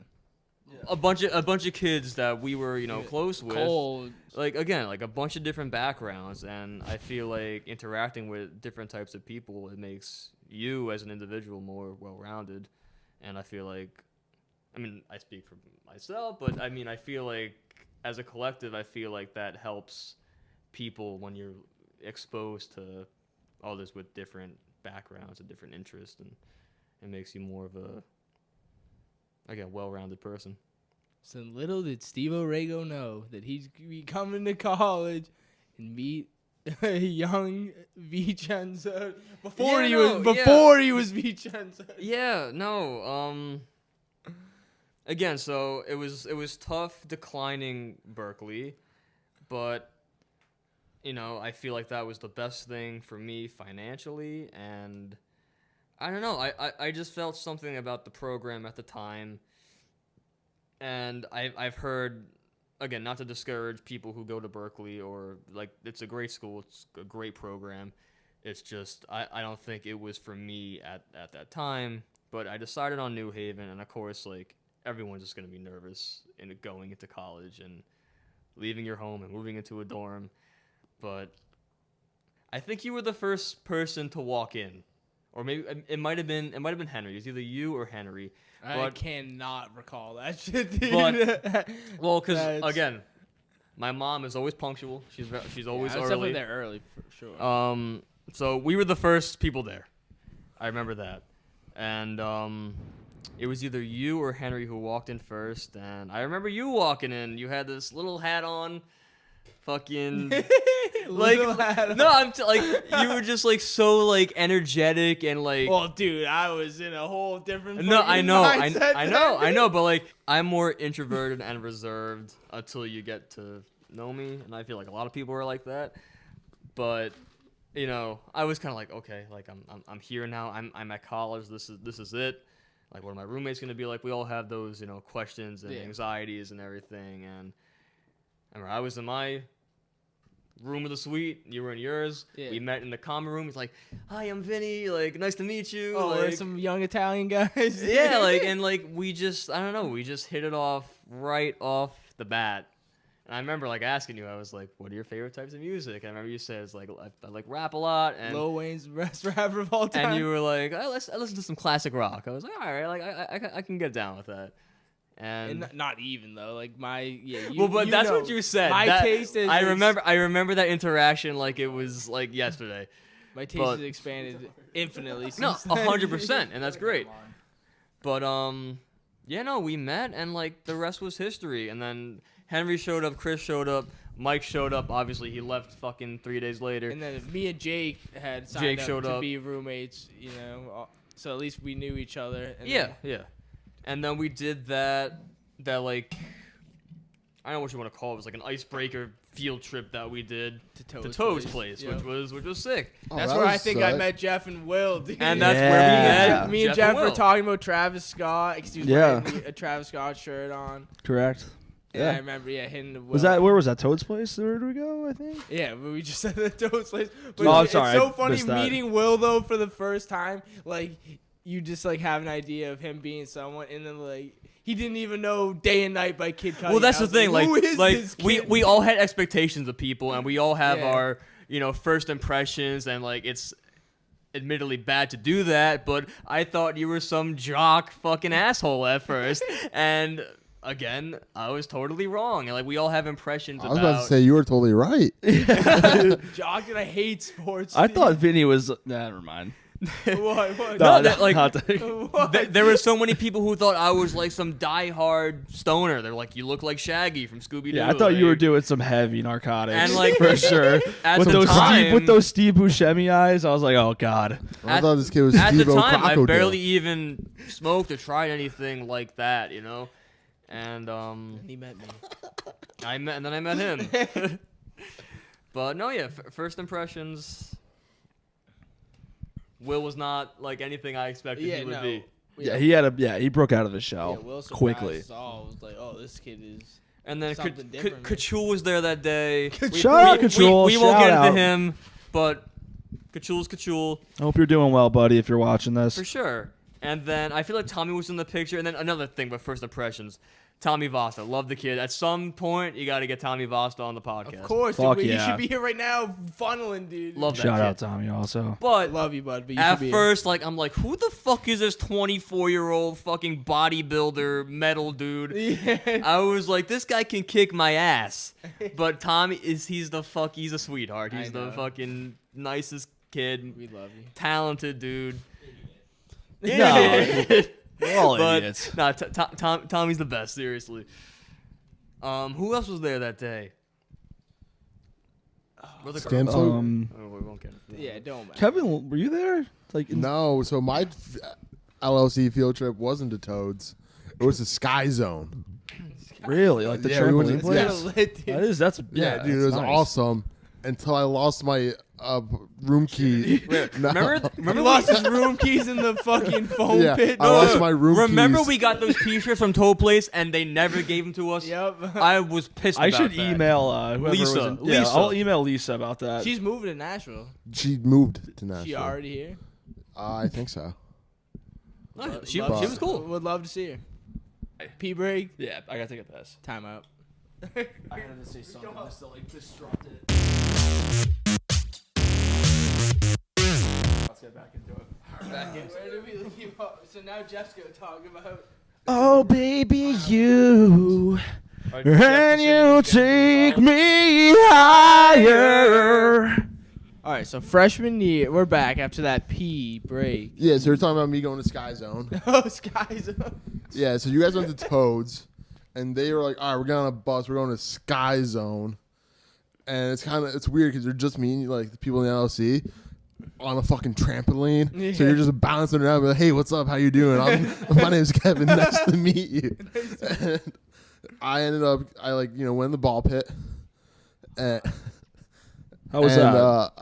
A bunch of kids that we were close with. Cole. Like, again, like a bunch of different backgrounds, and I feel like interacting with different types of people, it makes you as an individual more well-rounded. And I feel like, I speak for myself, but I feel like as a collective, I feel like that helps people when you're exposed to others with different backgrounds and different interests, and it makes you more of a, again, well-rounded person. So little did Steve Rago know that he'd be coming to college and meet a young Vincenzo before he was Vincenzo. Yeah, no. Again, so it was tough declining Berkeley, but I feel like that was the best thing for me financially, and I don't know. I just felt something about the program at the time, and I've heard, again, not to discourage people who go to Berkeley, or, like, it's a great school, it's a great program. It's just I don't think it was for me at that time. But I decided on New Haven, and of course, like, everyone's just gonna be nervous in going into college and leaving your home and moving into a dorm. But I think you were the first person to walk in. Or maybe it might have been Henry. It was either you or Henry. I cannot recall that shit, dude. But, well, because again, my mom is always punctual. She's always I was early. definitely there early for sure. So we were the first people there. I remember that, and it was either you or Henry who walked in first. And I remember you walking in. You had this little hat on. Fucking like no, like you were just like so like energetic and like. Well, dude, I was in a whole different. No, I know, I know, but like I'm more introverted and reserved until you get to know me, and I feel like a lot of people are like that. But I was kind of like, okay, like I'm here now. I'm at college. This is it. Like, what are my roommates gonna be like? We all have those questions and anxieties and everything, and. I was in my room of the suite. You were in yours. Yeah. We met in the common room. He's like, "Hi, I'm Vinny. Like, nice to meet you." Oh, like, we're some young Italian guys. Yeah, like, and like we just, I don't know, we just hit it off right off the bat, And I remember like asking you, I was like, "What are your favorite types of music?" And I remember you said, "It's like I like rap a lot." And Lil Wayne's best rapper of all time. and you were like, I listen to some classic rock. I was like, all right, like I can get down with that. And not even though, like well, but that's what you said. My taste is. I remember that interaction like it was like yesterday. My taste has expanded infinitely. No, Since then. 100%, and that's great. But yeah, no, we met, and like the rest was history. And then Henry showed up, Chris showed up, Mike showed up. Obviously, he left fucking 3 days later. And then me and Jake had signed up to be roommates. So at least we knew each other. And yeah. And then we did that like I don't know what you want to call it. It was like an icebreaker field trip that we did to Toad's place, yep. which was sick. Oh, that's that where was I think sick. I met Jeff and Will, dude. And that's where we met. Me and Jeff Will. were talking about Travis Scott. Excuse me, wearing a Travis Scott shirt on. Correct. And Yeah. I remember, hitting the Will. Where was that? Toad's place? Where did we go? I think. Yeah, but we just said the Toad's place. But I'm sorry, it's so I funny missed that. meeting Will though for the first time. Like you just like have an idea of him being someone, and then like. He didn't even know Day and Night by Kid Cudi. Well, that's the thing. Who is this kid? we all had expectations of people, and we all have our first impressions, and like it's admittedly bad to do that, but I thought you were some jock fucking asshole at first, and again, I was totally wrong. And like we all have impressions. I was about to say you were totally right. Jock and I hate sports. I thought Vinny was. Never mind. What? No, that, like What? there were so many people who thought I was like some diehard stoner. They're like, you look like Shaggy from Scooby Doo. Yeah, I thought you were doing some heavy narcotics. And, like, for sure. at with the those time- with those Steve Buscemi eyes, I was like, oh god. I thought this kid was at the Steve-O time. I Crocodile. barely even smoked or tried anything like that, And He met me. and then I met him. But no, yeah, first impressions. Will was not like anything I expected he would be. Yeah, he broke out of his shell Will quickly. surprised us all. It was like, oh, this kid is. And then Something different, man. Kachul was there that day. Shout out Kachul, We won't shout get into out. him, but Kachul's Kachul I hope you're doing well, buddy, if you're watching this. for sure. And then I feel like Tommy was in the picture. And then another thing, but first impressions. Tommy Vasta, love the kid. At some point, you got to get Tommy Vasta on the podcast. Of course, Fuck dude. yeah. He should be here right now, funneling, dude. Love that Shout kid. out Tommy also. But Love you, bud. But you at should be first, like, I'm like, who the fuck is this 24-year-old fucking bodybuilder metal dude? here. Yeah. I was like, this guy can kick my ass. But Tommy he's a sweetheart. He's I the know. fucking nicest kid, We love you. talented dude. No. We're all But idiots. no, Tommy's the best, seriously. Who else was there that day? Brother Stan Carl. Flute? Oh, we won't get it. Yeah, don't matter. Kevin, were you there? Like No, so my LLC field trip wasn't to Toads. It was to Sky Zone. really? Like the Yeah, we went trampoline to- place? yeah. Lit, dude. That's Yeah, dude, it that's was nice. awesome until I lost my room key. No. Remember He we lost his room keys in the fucking foam Yeah, pit. I lost my room Remember keys. we got those T-shirts from Toe Place and they never gave them to us. Yep. I was pissed. I about should that. email whoever Lisa. was in, yeah, Lisa. I'll email Lisa about that. She's moving to Nashville. She moved to Nashville. She already here. I think so. No, she Love- was cool. Would love to see her. P break. yeah, I gotta take a piss. Time out. I had to say something just to like disrupt it. Let's get back into it. Where did we leave off? So now Jeff's gonna talk about. Oh baby, you and you take me higher. All right, so freshman year, we're back after that P break. Yeah, so you're talking about me going to Sky Zone. Oh, skies. Yeah, so you guys went to Toads, and they were like, all right, we're going on a bus. We're going to Sky Zone. And it's weird because you're just me, like the people in the LLC, on a fucking trampoline. Yeah. So you're just bouncing around, like, hey, what's up? How you doing? My name's Kevin. Nice to meet you. And I ended up, went in the ball pit. How was and, that?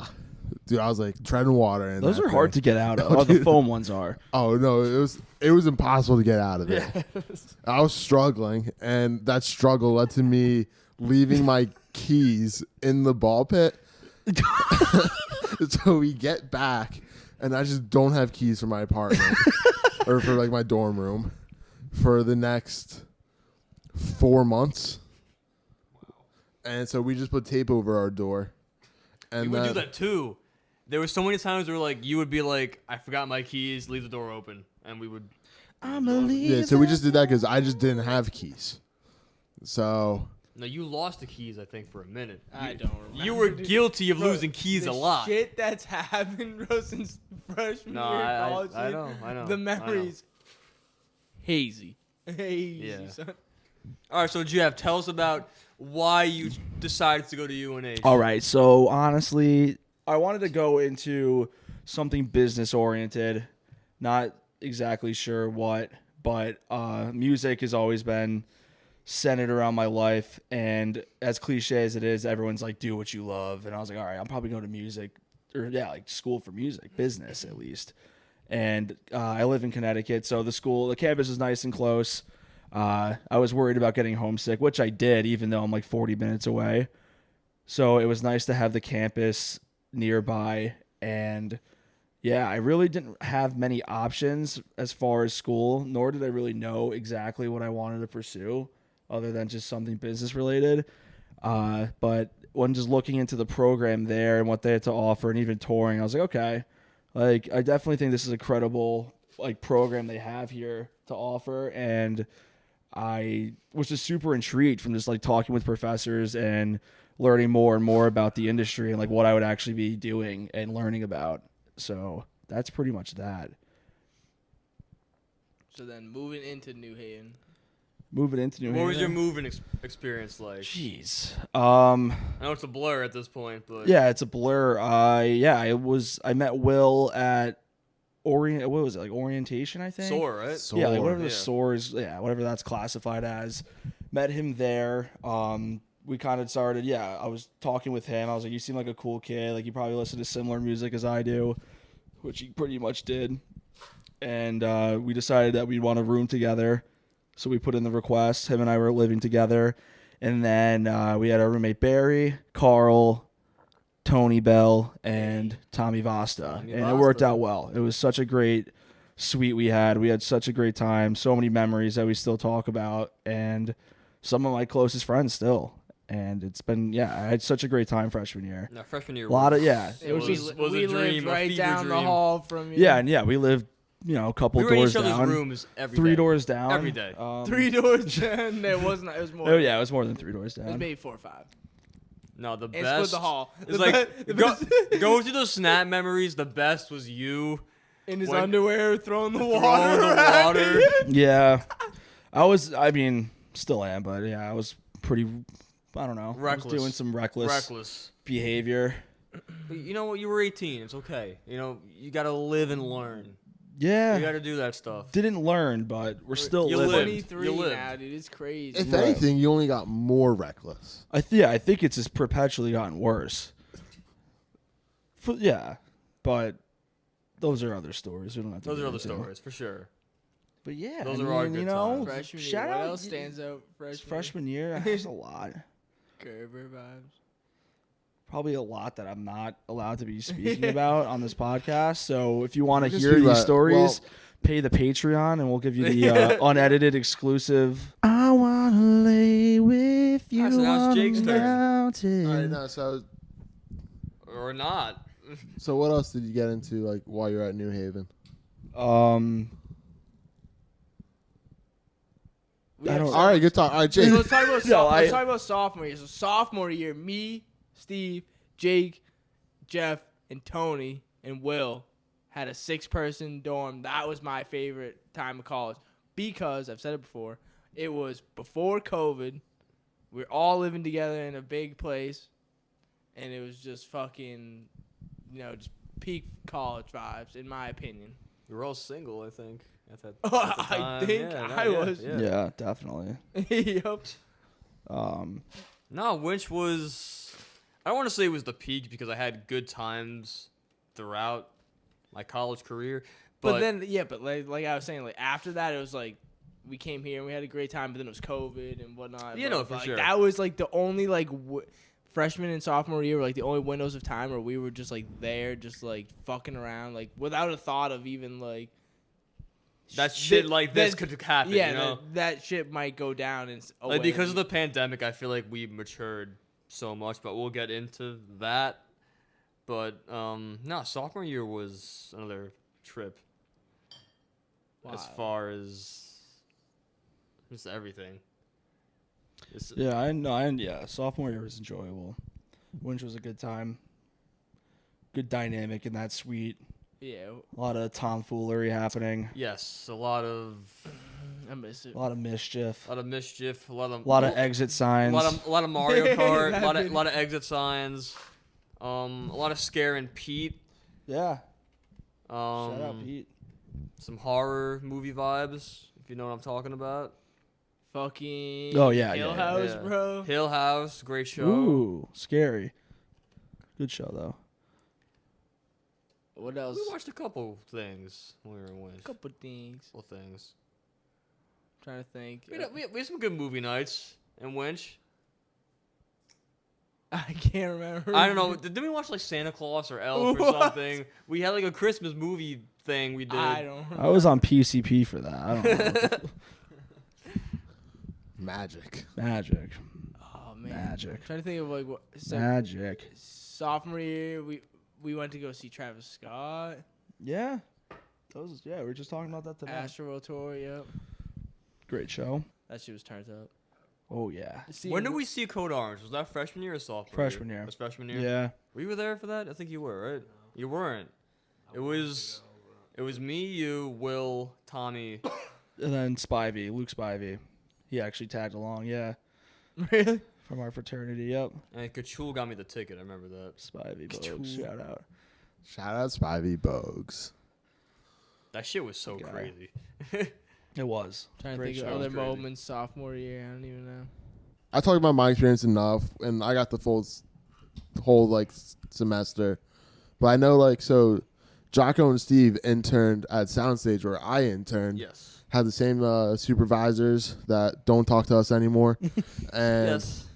Dude, I was like treading water. And Those are hard to get out of. Oh, the foam ones are. Oh no, it was impossible to get out of it. I was struggling, and that struggle led to me leaving my keys in the ball pit. So we get back, and I just don't have keys for my apartment or for like my dorm room for the next 4 months. And so we just put tape over our door. And we would do that too. There were so many times where like you would be like, I forgot my keys, leave the door open, and we would. Yeah, so we just did that because I just didn't have keys. So. No, you lost the keys, I think, for a minute. I don't remember. You were guilty of Bro, losing keys the a lot. Shit that's happened, bro, since freshman No, year of college. I know. The memories. Hazy. Hazy, Yeah. son. All right, so Jeff, tell us about why you decided to go to UNH. All right. So honestly, I wanted to go into something business oriented. Not exactly sure what, but music has always been centered around my life. And as cliche as it is, everyone's like, do what you love. And I was like, all right, I'm probably going to music like school for music, business at least. And I live in Connecticut, so the campus is nice and close. I was worried about getting homesick, which I did, even though I'm like 40 minutes away. So it was nice to have the campus nearby. And yeah, I really didn't have many options as far as school, nor did I really know exactly what I wanted to pursue other than just something business related. But when just looking into the program there and what they had to offer and even touring, I was like, okay, like I definitely think this is a credible like program they have here to offer. And I was just super intrigued from just like talking with professors and learning more and more about the industry and like what I would actually be doing and learning about. So that's pretty much that. So then moving into New Haven. Moving into New Haven. What was your moving experience like? Jeez. I know it's a blur at this point, but Yeah, it's a blur. I met Will at orientation, I think. SOAR, right? Yeah, like whatever yeah. the SOAR is, whatever that's classified as. Met him there. We kind of started, I was talking with him. I was like, you seem like a cool kid. Like, you probably listen to similar music as I do, which he pretty much did. And we decided that we'd want a room together. So we put in the request. Him and I were living together. And then we had our roommate Barry, Carl, Tony Bell, and Tommy Vasta. And it worked out well. It was such a great suite we had. We had such a great time. So many memories that we still talk about. And some of my closest friends still. And it's been, I had such a great time freshman year. No, freshman year. A lot of, It was we a dream, lived a right fever down the dream. hall from you. Yeah, and we lived, a couple We were in doors each other's down. rooms every 3 day. doors down. Every day. 3 doors down. It wasn't. It was more. Oh, yeah, it was more than 3 doors It was down. maybe 4 or 5. No, the And best. split the hall. It's The like be- the go, best- going through those snap memories. The best was you in his when- underwear, throwing the throwing water. the around. water. Yeah. Still am, but I was pretty, I don't know. I Reckless. was doing some reckless behavior. But you know what? You were 18. It's okay. You got to live and learn. Yeah. You got to do that stuff. Didn't learn, but we're still You living. lived. 23 You lived. now, dude. It's crazy. If Right. anything, you only got more reckless. I think it's just perpetually gotten worse. But those are other stories. We don't have to Those get are other into. stories for sure. But yeah, Those are our good times. Freshman year. shout What out else stands out? Freshman. freshman year. There's a lot. Gerber vibes. Probably a lot that I'm not allowed to be speaking about on this podcast. So if you want to You can hear speak these about it. stories, pay the Patreon and we'll give you the unedited exclusive. I want to lay with you so now it's on Jake's the turn. mountain. All right, now, Or not. so what else did you get into like while you're at New Haven? I don't- All right, good talk. All right, Jake. Let's talk about, No, let's talk about sophomore year. So sophomore year, me, Steve, Jake, Jeff, and Tony and Will had a 6-person dorm. That was my favorite time of college because I've said it before. It was before COVID. We were all living together in a big place, and it was just fucking, just peak college vibes, in my opinion. We were all single, I think. At that, I think I was. Yeah, definitely. Yup. No, which was, I don't want to say it was the peak because I had good times throughout my college career. But then, but like I was saying, like after that, it was like we came here and we had a great time, but then it was COVID and whatnot. Yeah, but, no, for like, sure. That was like the only freshman and sophomore year were like the only windows of time where we were just like there, just like fucking around, like without a thought of even like that shit like this could happen. Yeah, you know? that shit might go down and Like because of the pandemic, I feel like we matured so much, but we'll get into that. But no, sophomore year was another trip. Wow. As far as just everything. Yeah, I know. Yeah, sophomore year was enjoyable. Winch was a good time. Good dynamic in that suite. Yeah, A lot of tomfoolery happening. Yes, a lot of I miss it. A lot of mischief. a lot of mischief, a lot of Exit signs. a lot of Mario Kart, a That lot of exit signs, a lot of scaring Pete. Yeah. Shout out Um, Pete. some horror movie vibes, if you know what I'm talking about. Fucking Oh, yeah, Hill yeah, House, Yeah. bro. Hill House, great show. Ooh, scary. Good show though. What else? We watched a couple things when we were in Winch. Couple things. Couple things. Trying to think. We had some good movie nights in Winch. I can't remember. I don't know. Did we watch like Santa Claus or Elf or What? something? We had like a Christmas movie thing we did. I don't remember. I was on PCP for that. I don't know. Magic. Magic. Oh man. Magic. Trying to think of like what. So Magic. sophomore year, we went to go see Travis Scott. Yeah. We were just talking about that today. Astro Tour. Yep. Great show. That shit was turned up. Oh yeah. When did we see Code Orange? Was that freshman year or sophomore? Freshman year. It was freshman year. Yeah. Were you there for that? I think you were, right? You weren't. It was me, you, Will, Tommy. And then Spivey, Luke Spivey. He actually tagged along, yeah. Really? From our fraternity, yep. And Kachul got me the ticket. I remember that. Spivey, Bogues, shout out. Shout out Spivey Bogues. That shit was so Okay. crazy. It was. Trying Great to think show. of other Crazy. moments sophomore year. I don't even know. I talked about my experience enough, and I got the whole like semester. But I know so Jaakko and Steve interned at Soundstage where I interned. Yes. Had the same supervisors that don't talk to us anymore. And Yes.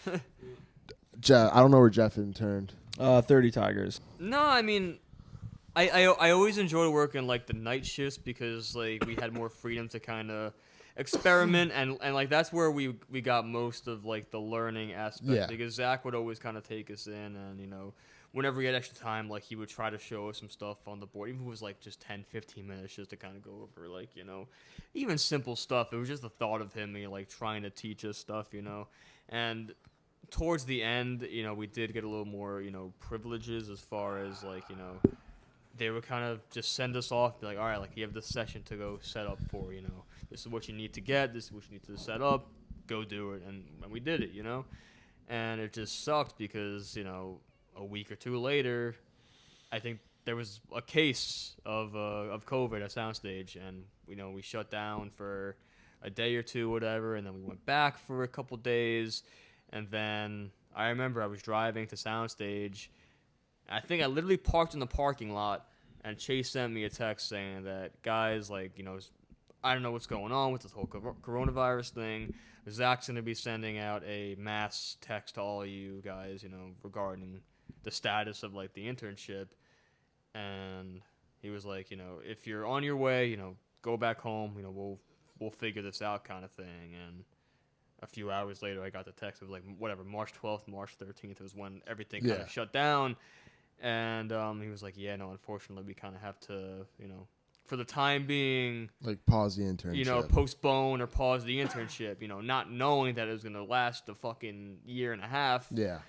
I don't know where Jeff interned. 30 Tigers. No, I mean, I always enjoyed working like the night shifts because like we had more freedom to kind of experiment and like that's where we got most of like the learning aspect. Yeah. Because Zach would always kind of take us in and whenever we had extra time, like he would try to show us some stuff on the board, even if it was like just 10-15 minutes just to kind of go over like even simple stuff. It was just the thought of him like trying to teach us stuff, and towards the end, we did get a little more, privileges as far as like, they would kind of just send us off, be like, all right, like you have this session to go set up for, this is what you need to get, this is what you need to set up, go do it. And we did it, and it just sucked because, a week or two later, I think there was a case of COVID at Soundstage, and, we shut down for a day or two, whatever, and then we went back for a couple days. And then I remember I was driving to Soundstage. I think I literally parked in the parking lot, and Chase sent me a text saying that, guys, like, I don't know what's going on with this whole coronavirus thing. Zach's going to be sending out a mass text to all you guys, regarding the status of, like, the internship. And he was like, if you're on your way, go back home, we'll figure this out kind of thing. And a few hours later, I got the text. It was like, whatever, March 12th, March 13th was when everything kind of shut down. And he was like, yeah, no, unfortunately, we kind of have to, for the time being, Like pause the internship. postpone or pause the internship, not knowing that it was going to last a fucking year and a half. Yeah.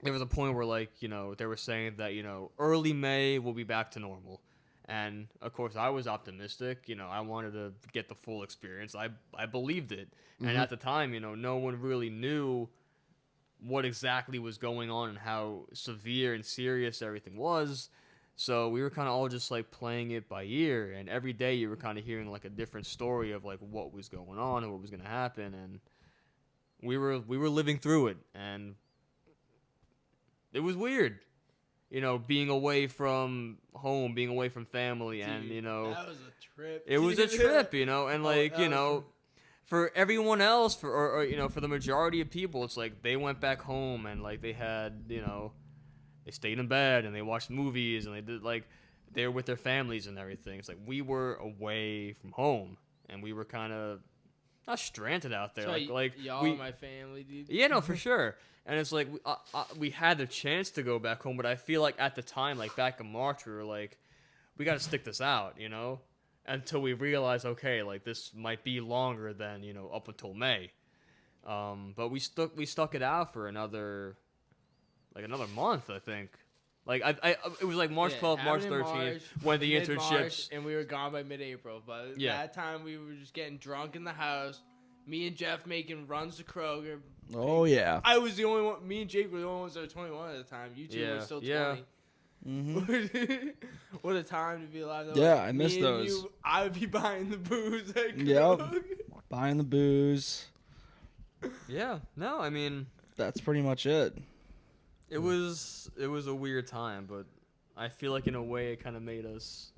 There was a point where, like, they were saying that, early May we'll be back to normal. And, of course, I was optimistic. I wanted to get the full experience. I believed it. Mm-hmm. And at the time, no one really knew what exactly was going on and how severe and serious everything was. So we were kind of all just, like, playing it by ear. And every day you were kind of hearing, like, a different story of, like, what was going on and what was going to happen. And we were living through it. And it was weird. Being away from home, being away from family, and, That was a trip. it was a trip, and, like, for everyone else, or for the majority of people, it's like they went back home and, like, they had, they stayed in bed and they watched movies and they did, like, they were with their families and everything. It's like we were away from home and we were kind of not stranded out there. So Like y'all we, are my family, dude. yeah, no, for sure. And it's like we had the chance to go back home, but I feel like at the time, like back in March, we were like, we got to stick this out, you know, until we realize, okay, like this might be longer than, you know, up until May. But we stuck it out for another month, I think. Like it was like March 12th, March 13th when the internships, and we were gone by mid-April. But that time we were just getting drunk in the house. Me and Jeff making runs to Kroger. Oh yeah. I was the only one. Me and Jake were the only ones that were 21 at the time. You two were still 20. Yeah. Mm-hmm. What a time to be alive. Yeah, I miss those. I would be buying the booze. Yep. Buying the booze. Yeah, no, I mean, That's pretty much it. it was a weird time, but I feel like in a way it kind of made us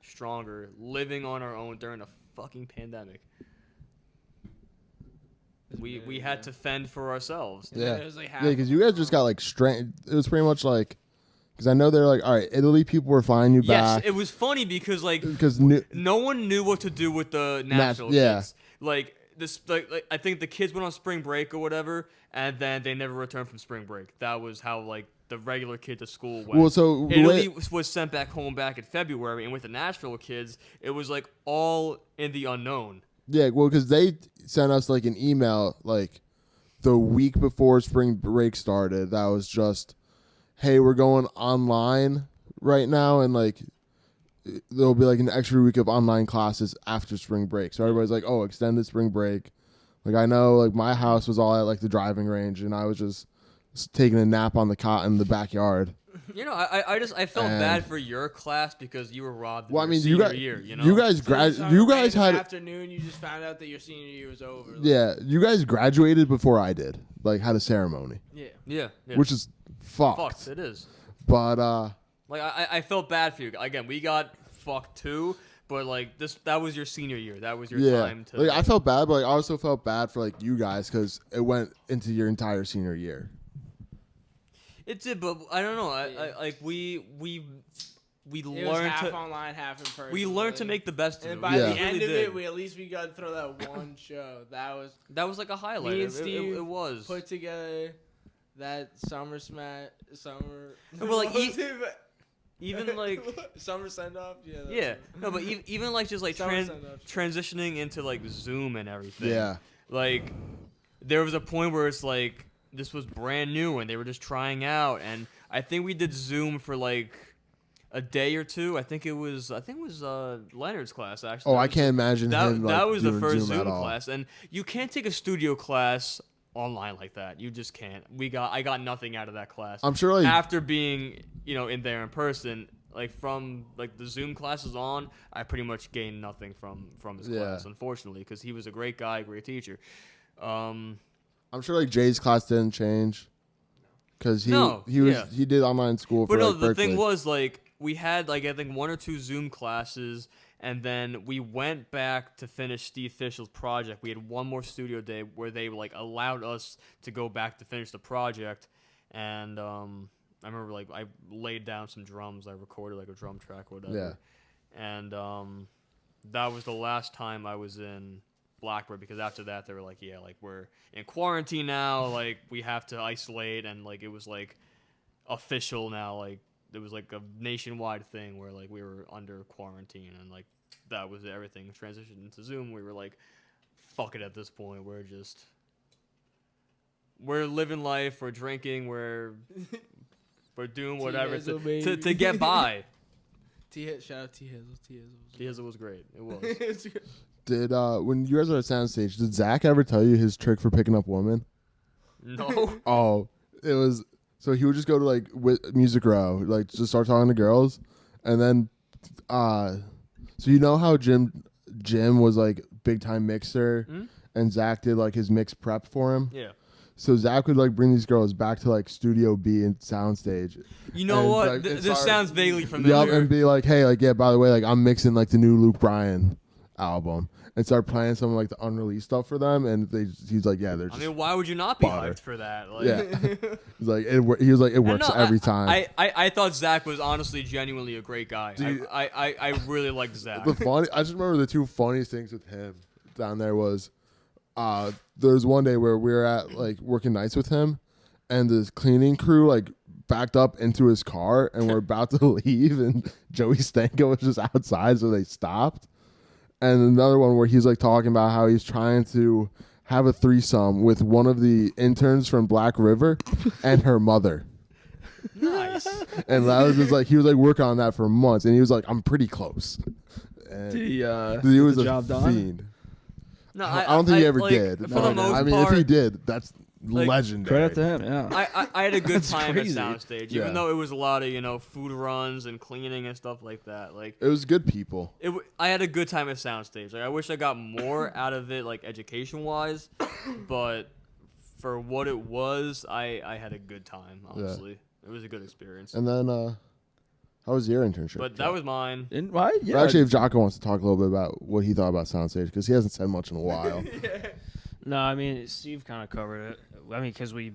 stronger, living on our own during a fucking pandemic. We had to fend for ourselves. Yeah. It was like Because you guys just got like straight. It was pretty much like, because I know they're like, all right, Italy people were flying you Yes, back. it was funny because like Because no one knew what to do with the Nashville yeah. kids. Like this, like I think the kids went on spring break or whatever, and then they never returned from spring break. That was how like the regular kids at school went. Well, so Italy was sent back home back in February, and with the Nashville kids, it was like all in the unknown. yeah, well, because they sent us like an email like the week before spring break started. That was just, hey, we're going online right now, and like there'll be like an extra week of online classes after spring break. So everybody's like, oh, extended spring break. Like I know, like my house was all at like the driving range, and I was just taking a nap on the cot in the backyard. You know, I felt bad for your class because you were robbed. Well, I mean, senior you guys, year, you know, you guys had afternoon. You just found out that your senior year was over. Like, yeah, you guys graduated before I did. Like had a ceremony, yeah. which is fucked. Fucked. It is. But Like I felt bad for you. Again, we got fucked too, but like that was your senior year. That was your time to. Like I felt bad, but like, I also felt bad for like you guys because it went into your entire senior year. It did, but I don't know. I like we It was learned half to online, half in person. we learned to make the best of And it. by We the Yeah. end really of did. it, we at least we got to throw that one show. That was like a highlight. Me and It- Steve it was. put together that summer. But, like, Even like summer send off. yeah, no, but even like just like Summer send-off. transitioning into like Zoom and everything. Yeah. Like there was a point where it's like this was brand new and they were just trying out, and I think we did Zoom for like a day or two. I think it was Leonard's class actually. Oh, I can't imagine him. Like, that was the doing first Zoom at Zoom all. class, and you can't take a studio class online like that. You just can't. I got nothing out of that class. I'm sure, like, after being in there in person, like from like the Zoom classes on, I pretty much gained nothing from his class, unfortunately, because he was a great guy, great teacher. I'm sure like Jay's class didn't change because he did online school for. But no, like, the Berkeley. thing was like we had like I think 1 or 2 Zoom classes. And then we went back to finish Steve Fischel's project. We had one more studio day where they like allowed us to go back to finish the project. And I remember like I laid down some drums. I recorded like a drum track or whatever. Yeah. And that was the last time I was in Blackbird, because after that they were like, yeah, like we're in quarantine now. Like we have to isolate, and like it was like official now. Like it was like a nationwide thing where like we were under quarantine, and like that was everything transitioned into Zoom. We were like, fuck it at this point. We're living life, we're drinking, we're doing whatever to get by. Shout out T Hizzle. T Hizzle was great. It was. Did when you guys were at Soundstage, did Zach ever tell you his trick for picking up women? No. Oh, it was. So he would just go to like Music Row, like just start talking to girls, and then, so you know how Jim was like big time mixer, and Zach did like his mix prep for him. Yeah. So Zach would like bring these girls back to like Studio B and Soundstage. You know and, what? like, This sounds vaguely familiar. Yup, and be like, hey, like, yeah, by the way, like I'm mixing like the new Luke Bryan album, and start playing some like the unreleased stuff for them, and he's like, yeah, they're just. I mean, why would you not be butter. hyped for that? Like, Yeah. He's like, he was like, it works every time. I thought Zach was honestly genuinely a great guy. Dude, I really liked Zach. I just remember the two funniest things with him down there was There's one day where we were at like working nights with him, and the cleaning crew like backed up into his car, and we're about to leave, and Joey Stanko was just outside, so they stopped. And another one where he's like talking about how he's trying to have a threesome with one of the interns from Black River and her mother. Nice. And that was just like, he was like working on that for months, and he was like, I'm pretty close. And Did he he was get the a job done? fiend. No, I don't think he ever like, did. For the most I mean, part, if he did, that's like, legendary. Credit to him, yeah. I had a good That's time crazy. at Soundstage, Yeah. even though it was a lot of food runs and cleaning and stuff like that. Like It was good people. I had a good time at Soundstage. Like I wish I got more out of it, like education wise, but for what it was, I had a good time. Honestly, it was a good experience. And then, how was your internship? But that was mine. Why? Yeah. Actually, if Jaakko wants to talk a little bit about what he thought about Soundstage, because he hasn't said much in a while. No, I mean Steve kind of covered it. I mean, because we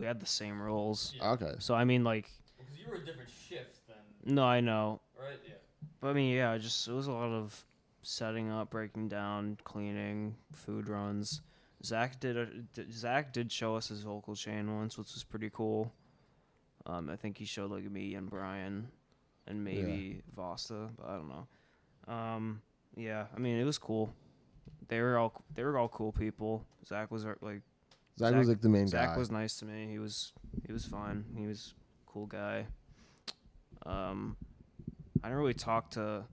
had the same roles. Okay. So I mean, like, Because you were a different shift then, no, I know, right? Yeah. but I mean, yeah, it was a lot of setting up, breaking down, cleaning, food runs. Zach did show us his vocal chain once, which was pretty cool. I think he showed like me and Brian, and maybe Vasta, but I don't know. Yeah, I mean it was cool. They were all cool people. Zach was like Zach was like the main Zach guy. was nice to me. He was fine. He was a cool guy. I didn't really talk to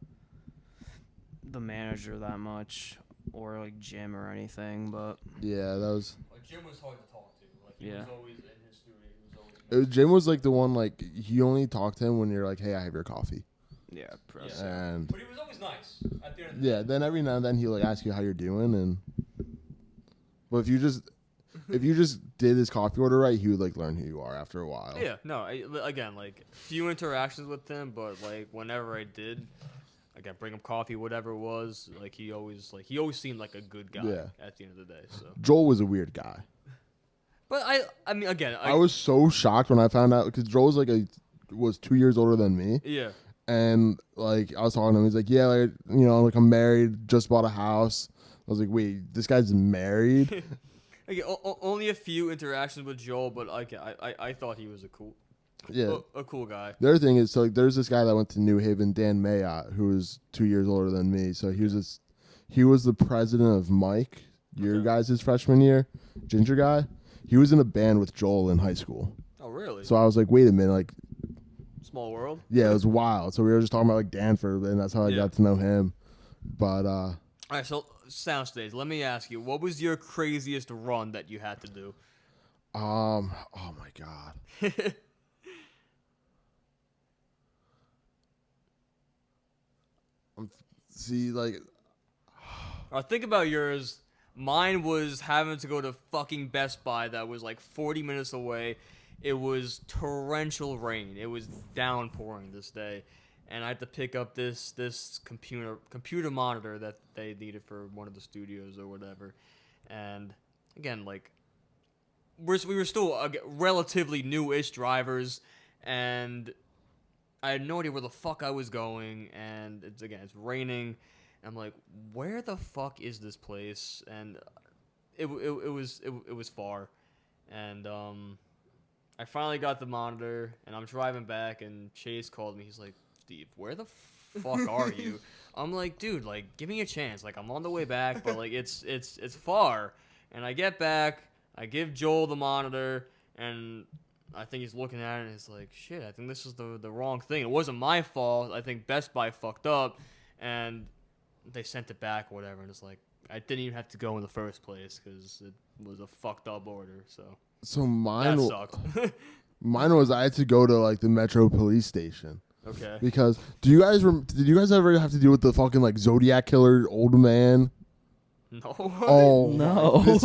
the manager that much or like Jim or anything, but Yeah, that was. Like Jim was hard to talk to. Like he Yeah. was always in his studio. He was always. Jim was like the one, like, you only talk to him when you're like, hey, I have your coffee. yeah, press. And But he was always nice. At the end of the yeah, then every now and then he'll like ask you how you're doing, and but if you just did his coffee order right, he would like learn who you are after a while. Yeah, no, again, like, few interactions with him, but, like, whenever I did, like, I bring him coffee, whatever it was, like, he always seemed like a good guy Yeah. at the end of the day, so. Joel was a weird guy. But I mean, again, I was so shocked when I found out, because Joel was was 2 years older than me, yeah. and like I was talking to him, he's like, yeah, like, you know, like I'm married, just bought a house. I was like, wait, this guy's married? Like, only a few interactions with Joel, but I thought he was a cool guy. The other thing is, so like, there's this guy that went to New Haven, Dan Mayotte, who was 2 years older than me. So he was the president of Mike, your guys' freshman year, ginger guy. He was in a band with Joel in high school. Oh, really? So I was like, wait a minute, like, Small world? yeah, it was wild. So we were just talking about like Danford, and that's how I got to know him. But All right, so Soundstage, let me ask you, what was your craziest run that you had to do? oh my god. See, like, Think about yours. Mine was having to go to fucking Best Buy that was like 40 minutes away. It was torrential rain. It was downpouring this day. And I had to pick up this computer monitor that they needed for one of the studios or whatever. And again, like, we were still relatively new-ish drivers, and I had no idea where the fuck I was going. And it's raining. And I'm like, where the fuck is this place? And it was far. And I finally got the monitor, and I'm driving back, and Chase called me. He's like, Steve, where the fuck are you? I'm like, dude, like, give me a chance. Like, I'm on the way back, but like, it's far. And I get back, I give Joel the monitor, and I think he's looking at it, and he's like, shit, I think this is the wrong thing. It wasn't my fault. I think Best Buy fucked up, and they sent it back or whatever. And it's like, I didn't even have to go in the first place because it was a fucked up order. So mine that sucked. mine was I had to go to like the Metro Police Station. Okay. Because did you guys ever have to deal with the fucking like Zodiac killer old man? No. Oh No.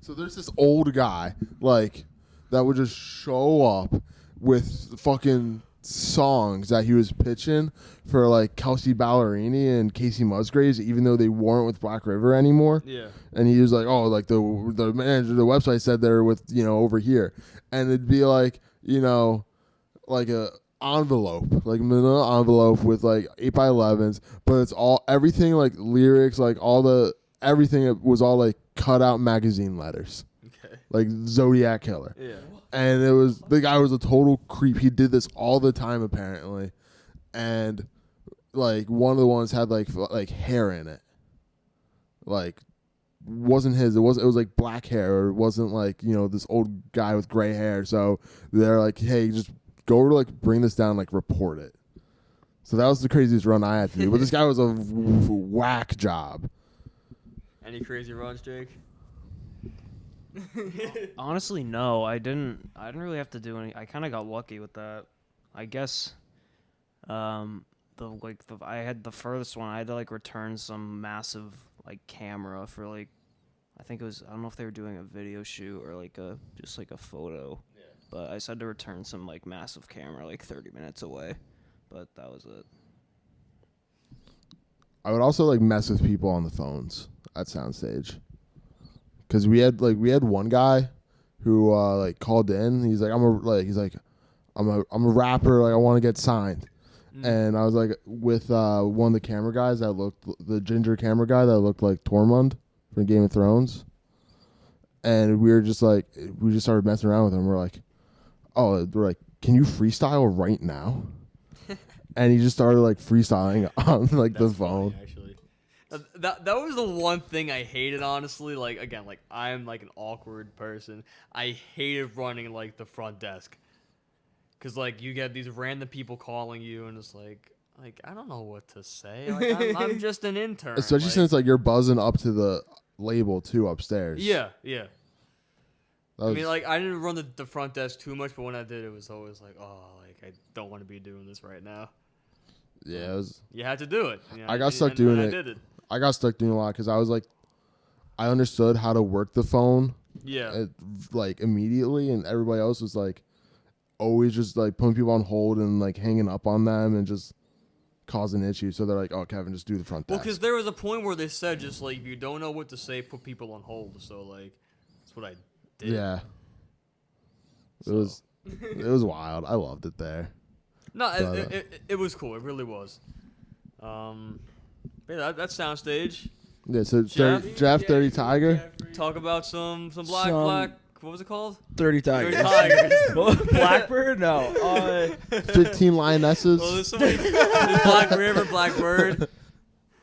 So there's this old guy like that would just show up with fucking songs that he was pitching for like Kelsey Ballerini and Casey Musgraves, even though they weren't with Black River anymore. Yeah. And he was like, oh, like the manager of the website said they're with, you know, over here. And it'd be like, you know, like a envelope, like a manila envelope with like 8x11s, but it's all everything like lyrics, like all the everything was all like cut out magazine letters. Okay. Like Zodiac Killer. Yeah. And the guy was a total creep. He did this all the time apparently. And like one of the ones had like hair in it. Like wasn't his. It was like black hair, or it wasn't like, this old guy with gray hair. So they're like, hey, just go over to like bring this down, like report it. So that was the craziest run I had to do. But this guy was a whack job. Any crazy runs, Jake? Honestly, no. I didn't really have to do any. I kind of got lucky with that. I guess I had the furthest one. I had to like return some massive like camera for like, I think it was, I don't know if they were doing a video shoot or like just like a photo. Yeah. But I just had to return some like massive camera like 30 minutes away. But that was it. I would also like mess with people on the phones at soundstage. Cause we had one guy who like called in. He's like, I'm a rapper. Like I want to get signed. And I was like with one of the camera guys the ginger camera guy that looked like Tormund from Game of Thrones. And we just started messing around with him. We're like, can you freestyle right now? And he just started like freestyling on like the phone. Funny, actually. That was the one thing I hated, honestly. Like, again, like I'm like an awkward person. I hated running like the front desk. Cause like you get these random people calling you, and it's like I don't know what to say. Like I'm just an intern. Especially since like you're buzzing up to the label too upstairs. Yeah. I mean, like I didn't run the front desk too much, but when I did, it was always like, oh, like I don't want to be doing this right now. Yeah, it was. You had to do it. I got stuck doing it. I did it. I got stuck doing a lot because I was like, I understood how to work the phone. Yeah. Like immediately, and everybody else was like, always just like putting people on hold and like hanging up on them and just causing issues. So they're like, oh, Kevin, just do the front desk. Well, because there was a point where they said just like if you don't know what to say, put people on hold. So like that's what I did. Yeah. It was wild. I loved it there. No, it was cool. It really was. Yeah, that's soundstage. Yeah, so Jeff, Dirty Tiger. Talk about some black. What was it called? 30 Tigers. 30 Tigers. Blackbird? No. 15 Lionesses. Well, there's Black River, Blackbird.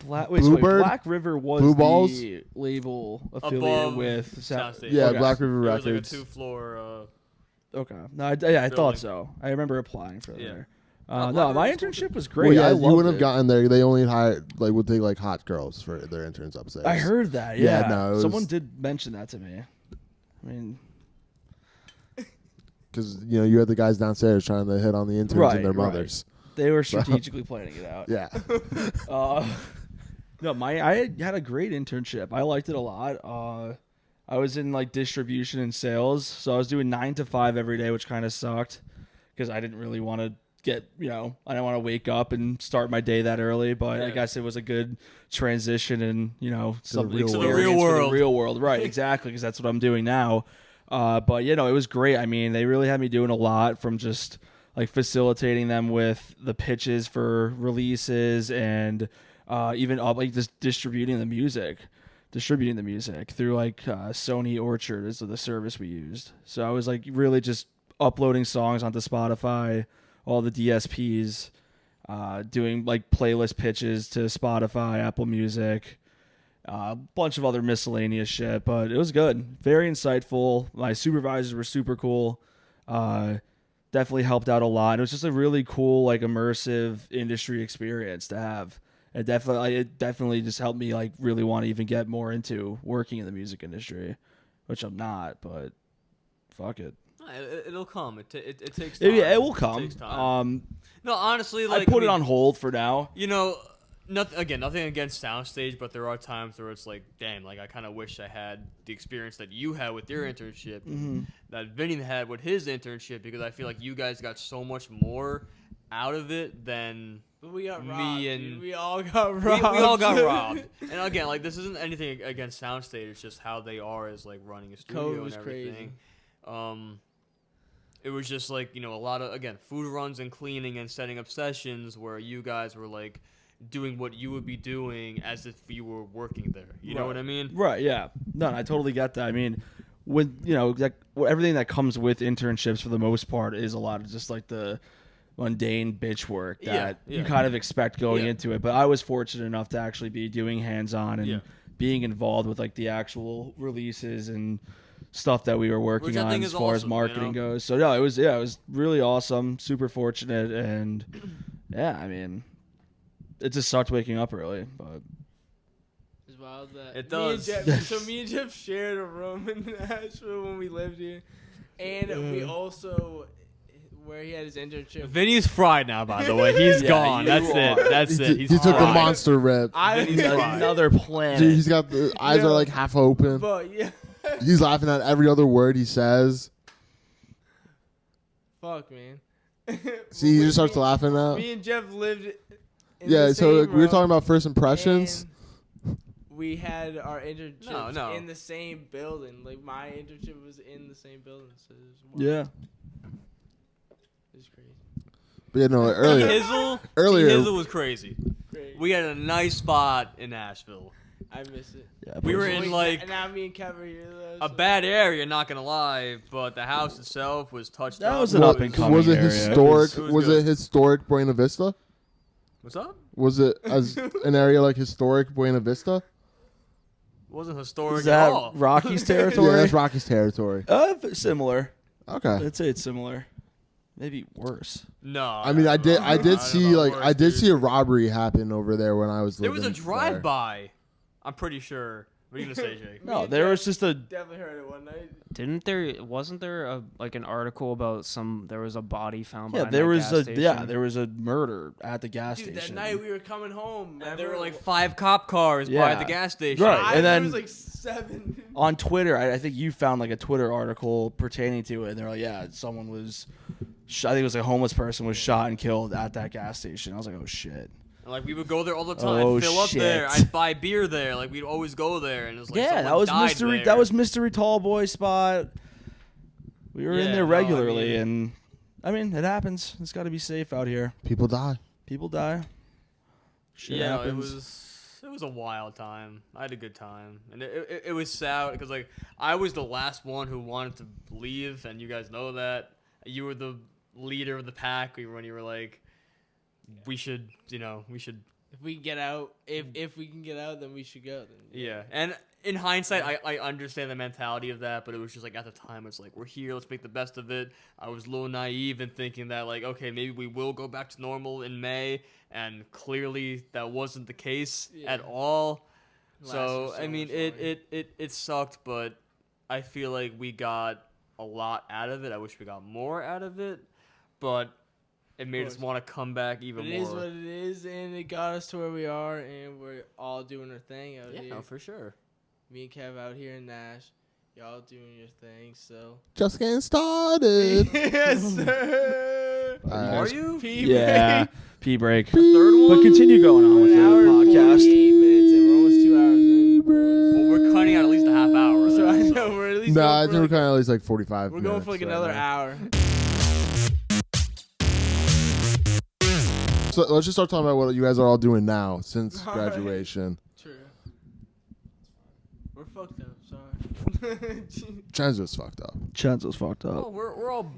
Bluebird? Black River was Blue Balls? the label affiliated Above with Soundstage. Yeah, Okay. Black River It was like a Records. 2-floor. Okay. No, I thought building. so. I remember applying for Yeah. there. Black No, my River's cool. internship was great. Well, yeah, I you loved wouldn't have it. gotten there. They only would take like hot girls for their interns upstairs. I heard that. Yeah, Yeah. no, it Someone was- did mention that to me. I mean, because you had the guys downstairs trying to hit on the interns and their mothers. they were strategically planning it out. Yeah. No, I had a great internship. I liked it a lot. I was in like distribution and sales, so I was doing 9 to 5 every day, which kind of sucked because I didn't really want to I didn't want to wake up and start my day that early. But I Yeah. guess it was a good transition and some real experience world. To the real for world. the real world, right? Exactly, because that's what I'm doing now. But it was great. I mean, they really had me doing a lot from just like facilitating them with the pitches for releases and even like just distributing the music through like Sony Orchard is the service we used. So I was like really just uploading songs onto Spotify, all the DSPs, doing like playlist pitches to Spotify, Apple Music, a bunch of other miscellaneous shit, but it was good. Very insightful. My supervisors were super cool. Definitely helped out a lot. It was just a really cool, like immersive industry experience to have. It definitely just helped me like really want to even get more into working in the music industry, which I'm not, but fuck it. It'll come. It takes time. Yeah, it will come. It takes time. No, honestly, like I put it on hold for now. Nothing against Soundstage, but there are times where it's like, damn, like I kind of wish I had the experience that you had with your internship, that Vinny had with his internship, because I feel like you guys got so much more out of it than We got me robbed, and dude. We all got robbed. we all got robbed. And again, like this isn't anything against Soundstage. It's just how they are as like running a studio Code and was everything. It was just like, a lot of, again, food runs and cleaning and setting up sessions where you guys were like doing what you would be doing as if you were working there. You know what I mean? Right, yeah. No, I totally get that. I mean, when everything that comes with internships for the most part is a lot of just like the mundane bitch work that you kind of expect going into it. But I was fortunate enough to actually be doing hands-on and being involved with like the actual releases and stuff that we were working on as far as marketing goes. So no, it was really awesome, super fortunate, and I mean, it just sucked waking up early, but it's wild that it does. Me and Jeff shared a room in Nashville when we lived here, and we also where he had his internship. Vinny's fried now, by the way. He's gone. That's it. He took the monster rip. Another planet. Dude, he's got the eyes are like half open. But yeah. He's laughing at every other word he says. Fuck, man. See, he just starts laughing now. Me and Jeff lived in Yeah, the so same we were talking room, about first impressions. and we had our internships No. in the same building. Like, my internship was in the same building. So it was wild. It was crazy. But yeah, no, earlier. Hizzle was crazy. Great. We had a nice spot in Nashville. I miss it. Yeah, We were in like And now me and Kevin are here, though. a bad area, not gonna lie, but the house itself was touched That up. was an up-and-coming Was it area. historic? It was Was good. it historic Buena Vista? What's up? Was it as an area like historic Buena Vista? It wasn't historic Is at that all. Rocky's Yeah, territory? that's Rocky's territory. Similar. Okay. I'd say it's similar. Maybe worse. No. I mean, I did see a robbery happen over there when I was There living was a drive-by. I'm pretty sure. What are you gonna say, Jake? No, there was just a. Definitely heard it one night. Wasn't there an article about there was a body found Yeah, behind there that was gas station? there was a murder at the gas Dude, station. that night we were coming home. And there were like 5 cop cars by the gas station. Right. And then- there was like 7. On Twitter, I think you found like a Twitter article pertaining to it, and they're like, someone was, I think it was a homeless person was shot and killed at that gas station. I was like, oh shit. And, like, we would go there all the time. Oh, Fill up shit. there. I'd buy beer there. Like, we'd always go there. And it was like, Yeah, that someone was died mystery. there. That was mystery tall boy spot. We were in Yeah, there no, I regularly, mean- and I mean, it happens. It's got to be safe out here. People die. People die. Shit Yeah, no, happens. it was a wild time. I had a good time, and it was sad because like I was the last one who wanted to leave, and you guys know that. You were the leader of the pack when you were like, we should. If we can get out, if we can get out, then we should go. Then, Yeah, and in hindsight, I understand the mentality of that, but it was just like at the time, it's like we're here, let's make the best of it. I was a little naive in thinking that like, okay, maybe we will go back to normal in May, and clearly that wasn't the case at all. So I mean, it sucked, but I feel like we got a lot out of it. I wish we got more out of it, but it made us want to come back even But more. it is what it is, and it got us to where we are, and we're all doing our thing out here. Yeah, no, for sure. Me and Kev out here in Nash, y'all doing your thing, so. Just getting started. Yes, sir. Are you? Yeah, pee break. Third one? But continue going on with the podcast. 48 minutes, and we're almost 2 hours in. Well, we're cutting out at least a half hour. So though, I know we're at least Nah, I going think for we're kind of at least like 45 we're going for like minutes another right now. hour. So let's just start talking about what you guys are all doing now since All right. graduation. True. We're fucked up. Sorry. Chenzo's fucked up. Chenzo's fucked Oh, up. we're all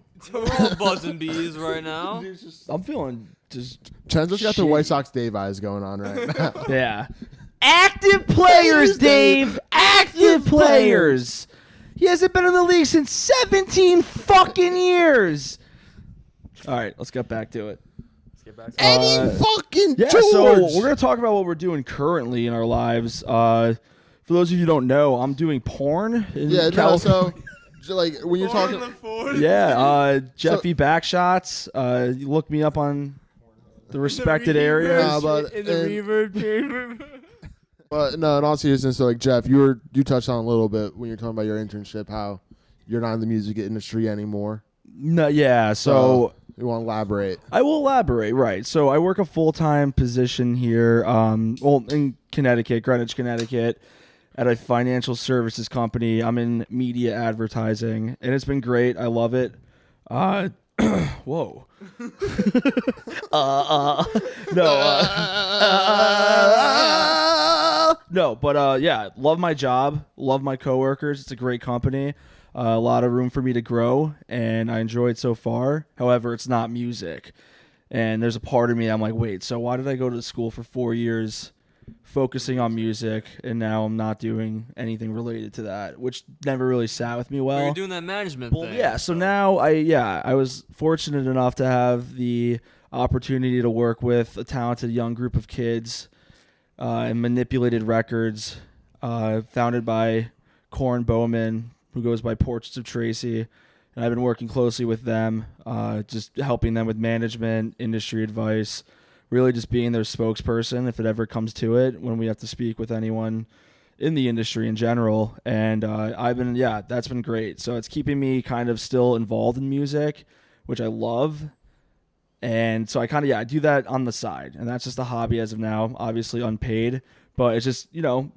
buzzing bees right now. I'm feeling just Chenzo's got the Shit. White Sox Dave eyes going on right now. yeah. Active players, Dave. Active players. He hasn't been in the league since 17 fucking years. All right, let's get back to it. Let's get back to Eddie fucking Yeah, George. so we're gonna talk about what we're doing currently in our lives. For those of you who don't know, I'm doing porn in Yeah, no, California. so like when you're talking, Yeah, Jeffy Backshots. You look me up on the respected areas. Nah, but- in the and- reverb chamber. but no, in all seriousness, so like Jeff, you touched on a little bit when you're talking about your internship, how you're not in the music industry anymore. No, yeah, so You want to elaborate? I will elaborate. Right, so I work a full-time position here, in Connecticut, Greenwich, Connecticut, at a financial services company. I'm in media advertising, and it's been great. I love it. Whoa. No. No, but yeah, love my job, love my coworkers. It's a great company, a lot of room for me to grow, and I enjoy it so far. However, it's not music, and there's a part of me I'm like, wait, so why did I go to school for 4 years, focusing on music, and now I'm not doing anything related to that, which never really sat with me But well. you're doing that management thing. Yeah, so now I was fortunate enough to have the opportunity to work with a talented young group of kids and Manipulated Records, founded by Corin Bowman, who goes by Portraits of Tracy. And I've been working closely with them, just helping them with management, industry advice, really just being their spokesperson if it ever comes to it when we have to speak with anyone in the industry in general. And that's been great. So it's keeping me kind of still involved in music, which I love. And so I do that on the side, and that's just a hobby as of now, obviously unpaid, but it's just,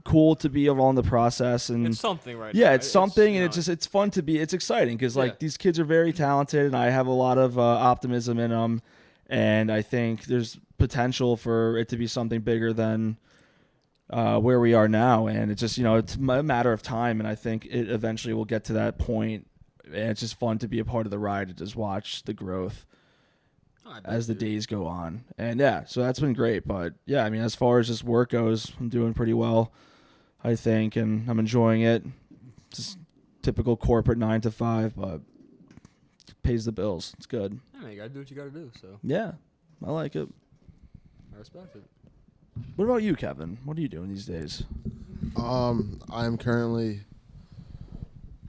cool to be along the process. And it's something right yeah, now. it's something, and it's fun to be, it's exciting because these kids are very talented, and I have a lot of optimism in them, and I think there's potential for it to be something bigger than where we are now. And it's just, it's a matter of time, and I think it eventually will get to that point, and it's just fun to be a part of the ride to just watch the growth as the days go on. And so that's been great. But as far as just work goes, I'm doing pretty well, I think, and I'm enjoying it. Just typical corporate 9 to 5, but it pays the bills. It's good. Yeah, you gotta do what you gotta do. So Yeah, I like it. I respect it. What about you, Kevin? What are you doing these days? I'm currently,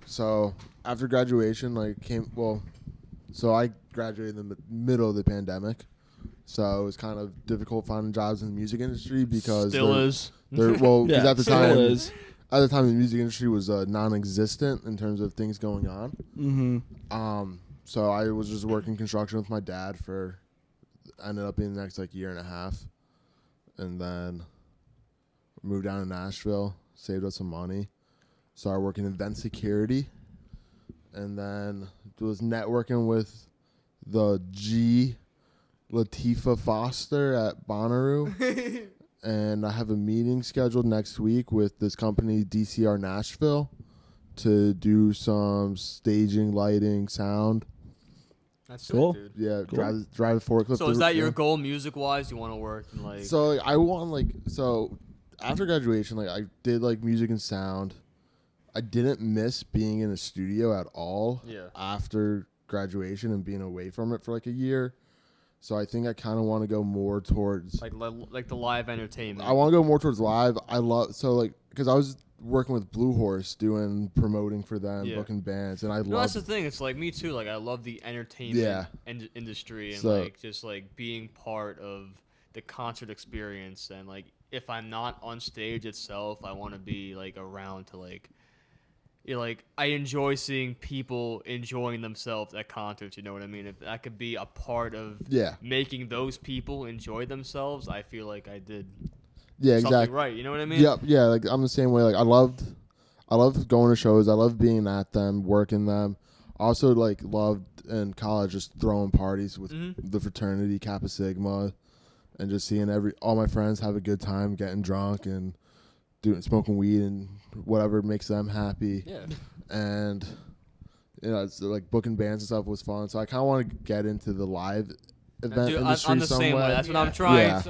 so after graduation, so I graduated in the middle of the pandemic, so it was kind of difficult finding jobs in the music industry because is. Because Yeah, at the still time, is. the music industry was non-existent in terms of things going on. Mm-hmm. So I was just working construction with my dad ended up being the next year and a half, and then moved down to Nashville, saved up some money, started working in event security, and then was networking with the G Latifah Foster at Bonnaroo. And I have a meeting scheduled next week with this company, DCR Nashville, to do some staging, lighting, sound. That's Cool. Sick, dude. Yeah, Cool. drive the forklift. So is that your goal music-wise? You want to work in So I want so after graduation, I did music and sound. I didn't miss being in a studio at all. Yeah. After graduation and being away from it for a year. So I think I kind of want to go more towards like the live entertainment. I want to go more towards live. I love because I was working with Blue Horse doing promoting for them, booking bands, and I love. That's the thing. It's me too. I love the entertainment industry and So, just being part of the concert experience. And if I'm not on stage itself, I want to be around to I enjoy seeing people enjoying themselves at concerts. You know what I mean? If that could be a part of making those people enjoy themselves, I feel like I did something exactly right. You know what I mean? Yep, yeah. I'm the same way. I loved going to shows. I loved being at them, working them. Also, loved in college just throwing parties with the fraternity, Kappa Sigma, and just seeing all my friends have a good time, getting drunk and smoking weed and whatever makes them happy. Yeah. And it's booking bands and stuff was fun. So I kind of want to get into the live event industry I'm the some same way. way. That's what I'm trying. Yeah.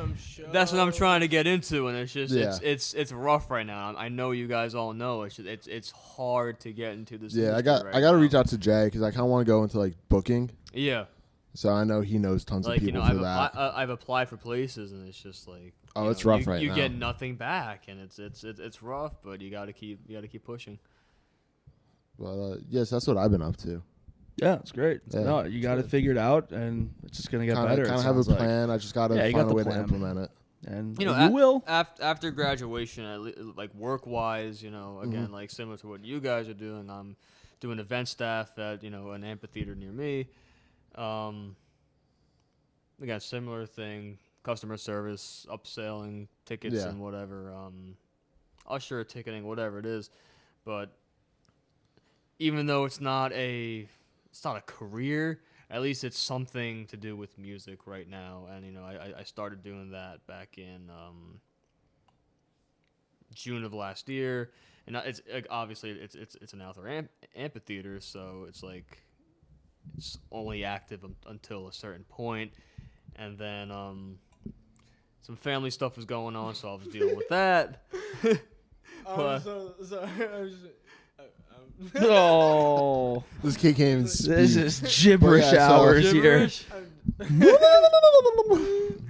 That's what I'm trying to get into, and it's just Yeah. it's rough right now. I know you guys all know it's hard to get into this. Yeah, I industry got to now. reach out to Jay because I kind of want to go into booking. Yeah. So I know he knows tons of people for that. I've applied for places, and it's just It's rough right you now. You get nothing back, and it's rough, but you gotta keep pushing. But yes, that's what I've been up to. Yeah, it's great. Yeah. No, you got to figure it out, and it's just gonna get better. Kind of have a plan. I just got to Yeah, you find got a the way to plan. implement it. and You will. after graduation, work wise, again, similar to what you guys are doing. I'm doing event staff at an amphitheater near me. Again, similar thing, customer service, upselling tickets and whatever, usher ticketing, whatever it is. But even though it's not a career, at least it's something to do with music right now. And I started doing that back in June of last year, and it's like, obviously it's an outdoor amphitheater, so it's like it's only active until a certain point, and then some family stuff was going on, so I was dealing with that. I'm so sorry. Oh, This kid can't even speak. this is gibberish Well, yeah, so- hours Gibberish?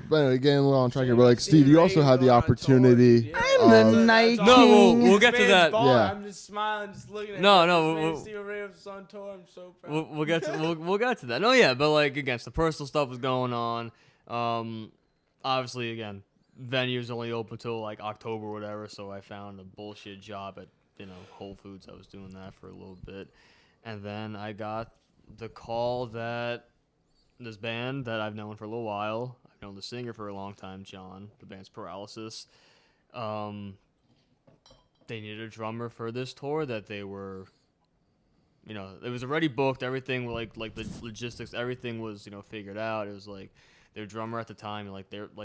But anyway, getting a little on track here. But like Steve, you also had the opportunity. I'm the night No, king. we'll get to that. Yeah. I'm just smiling, just looking at No, Steve Rams on tour. I'm so proud. we'll get to we'll get to that. No, yeah, but like again, the personal stuff was going on. Obviously, again, venue's only open till like October or whatever, so I found a bullshit job at Whole Foods. I was doing that for a little bit, and then I got the call that this band that I've known for a little while. I've known the singer for a long time, John. The band's Paralysis. They needed a drummer for this tour that they were, it was already booked. Everything like the logistics, everything was figured out. It was like their drummer at the time,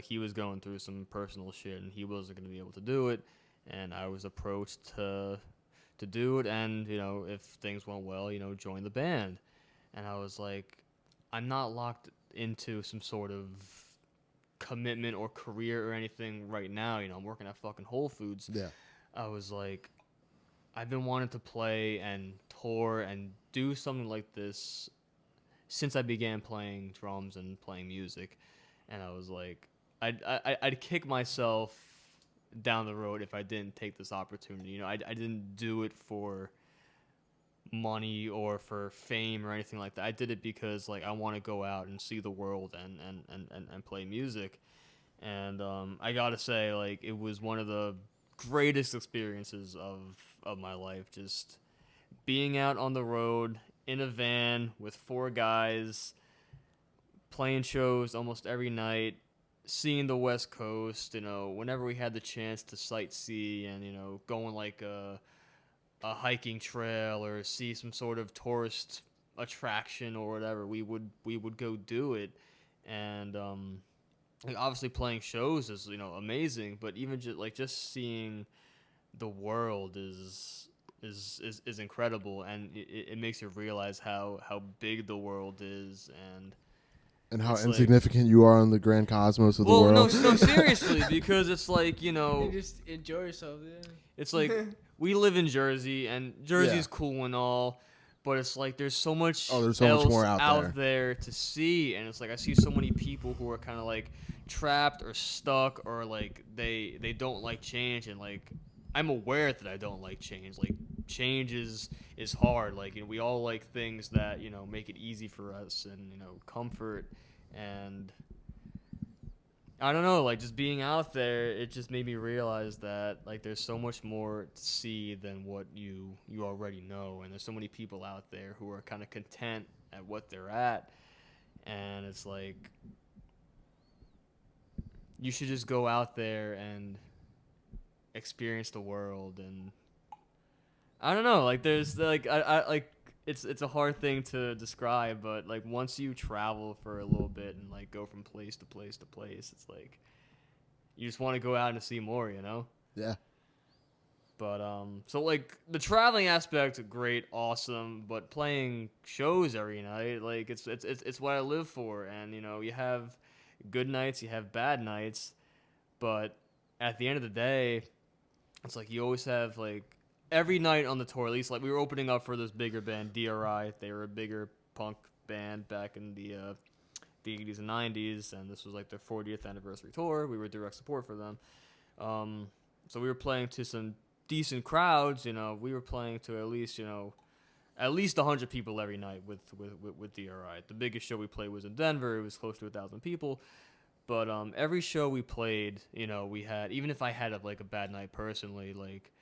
he was going through some personal shit and he wasn't going to be able to do it. And I was approached to do it, and if things went well, join the band. And I was like, I'm not locked into some sort of commitment or career or anything right now. I'm working at fucking Whole Foods. Yeah. I was like, I've been wanting to play and tour and do something like this since I began playing drums and playing music. And I was like, I'd kick myself down the road if I didn't take this opportunity. I didn't do it for money or for fame or anything like that. I did it because like I want to go out and see the world and play music. And I gotta say, like, it was one of the greatest experiences of my life, just being out on the road in a van with 4 guys, playing shows almost every night, seeing the West Coast, whenever we had the chance to sightsee and, going like a hiking trail or see some sort of tourist attraction or whatever, we would go do it. And like obviously playing shows is amazing, but even just seeing the world is incredible, and it makes you realize how big the world is and how insignificant you are in the grand cosmos of the world. No, seriously, because it's like, You just enjoy yourself. Yeah. it's like we live in Jersey, and Jersey's cool and all, but it's like there's so much there's so much more out there to see, and it's like I see so many people who are kind of like trapped or stuck, or like they don't like change, and like I'm aware that I don't like change. Like change is hard. Like we all like things that make it easy for us, and comfort. And I don't know, like just being out there, it just made me realize that like there's so much more to see than what you already know, and there's so many people out there who are kind of content at what they're at, and it's like you should just go out there and experience the world. And I don't know, like there's like I like it's a hard thing to describe, but like once you travel for a little bit and like go from place to place to place, it's like you just want to go out and see more, Yeah. But so like the traveling aspect, great, awesome, but playing shows every night, like it's what I live for. And you have good nights, you have bad nights, but at the end of the day, it's like you always have like every night on the tour, at least like we were opening up for this bigger band, DRI. They were a bigger punk band back in the 80s and 90s, and this was like their 40th anniversary tour. We were direct support for them. So we were playing to some decent crowds. We were playing to at least 100 people every night with DRI. The biggest show we played was in Denver. It was close to 1,000 people. But every show we played, we had, even if I had a bad night personally, like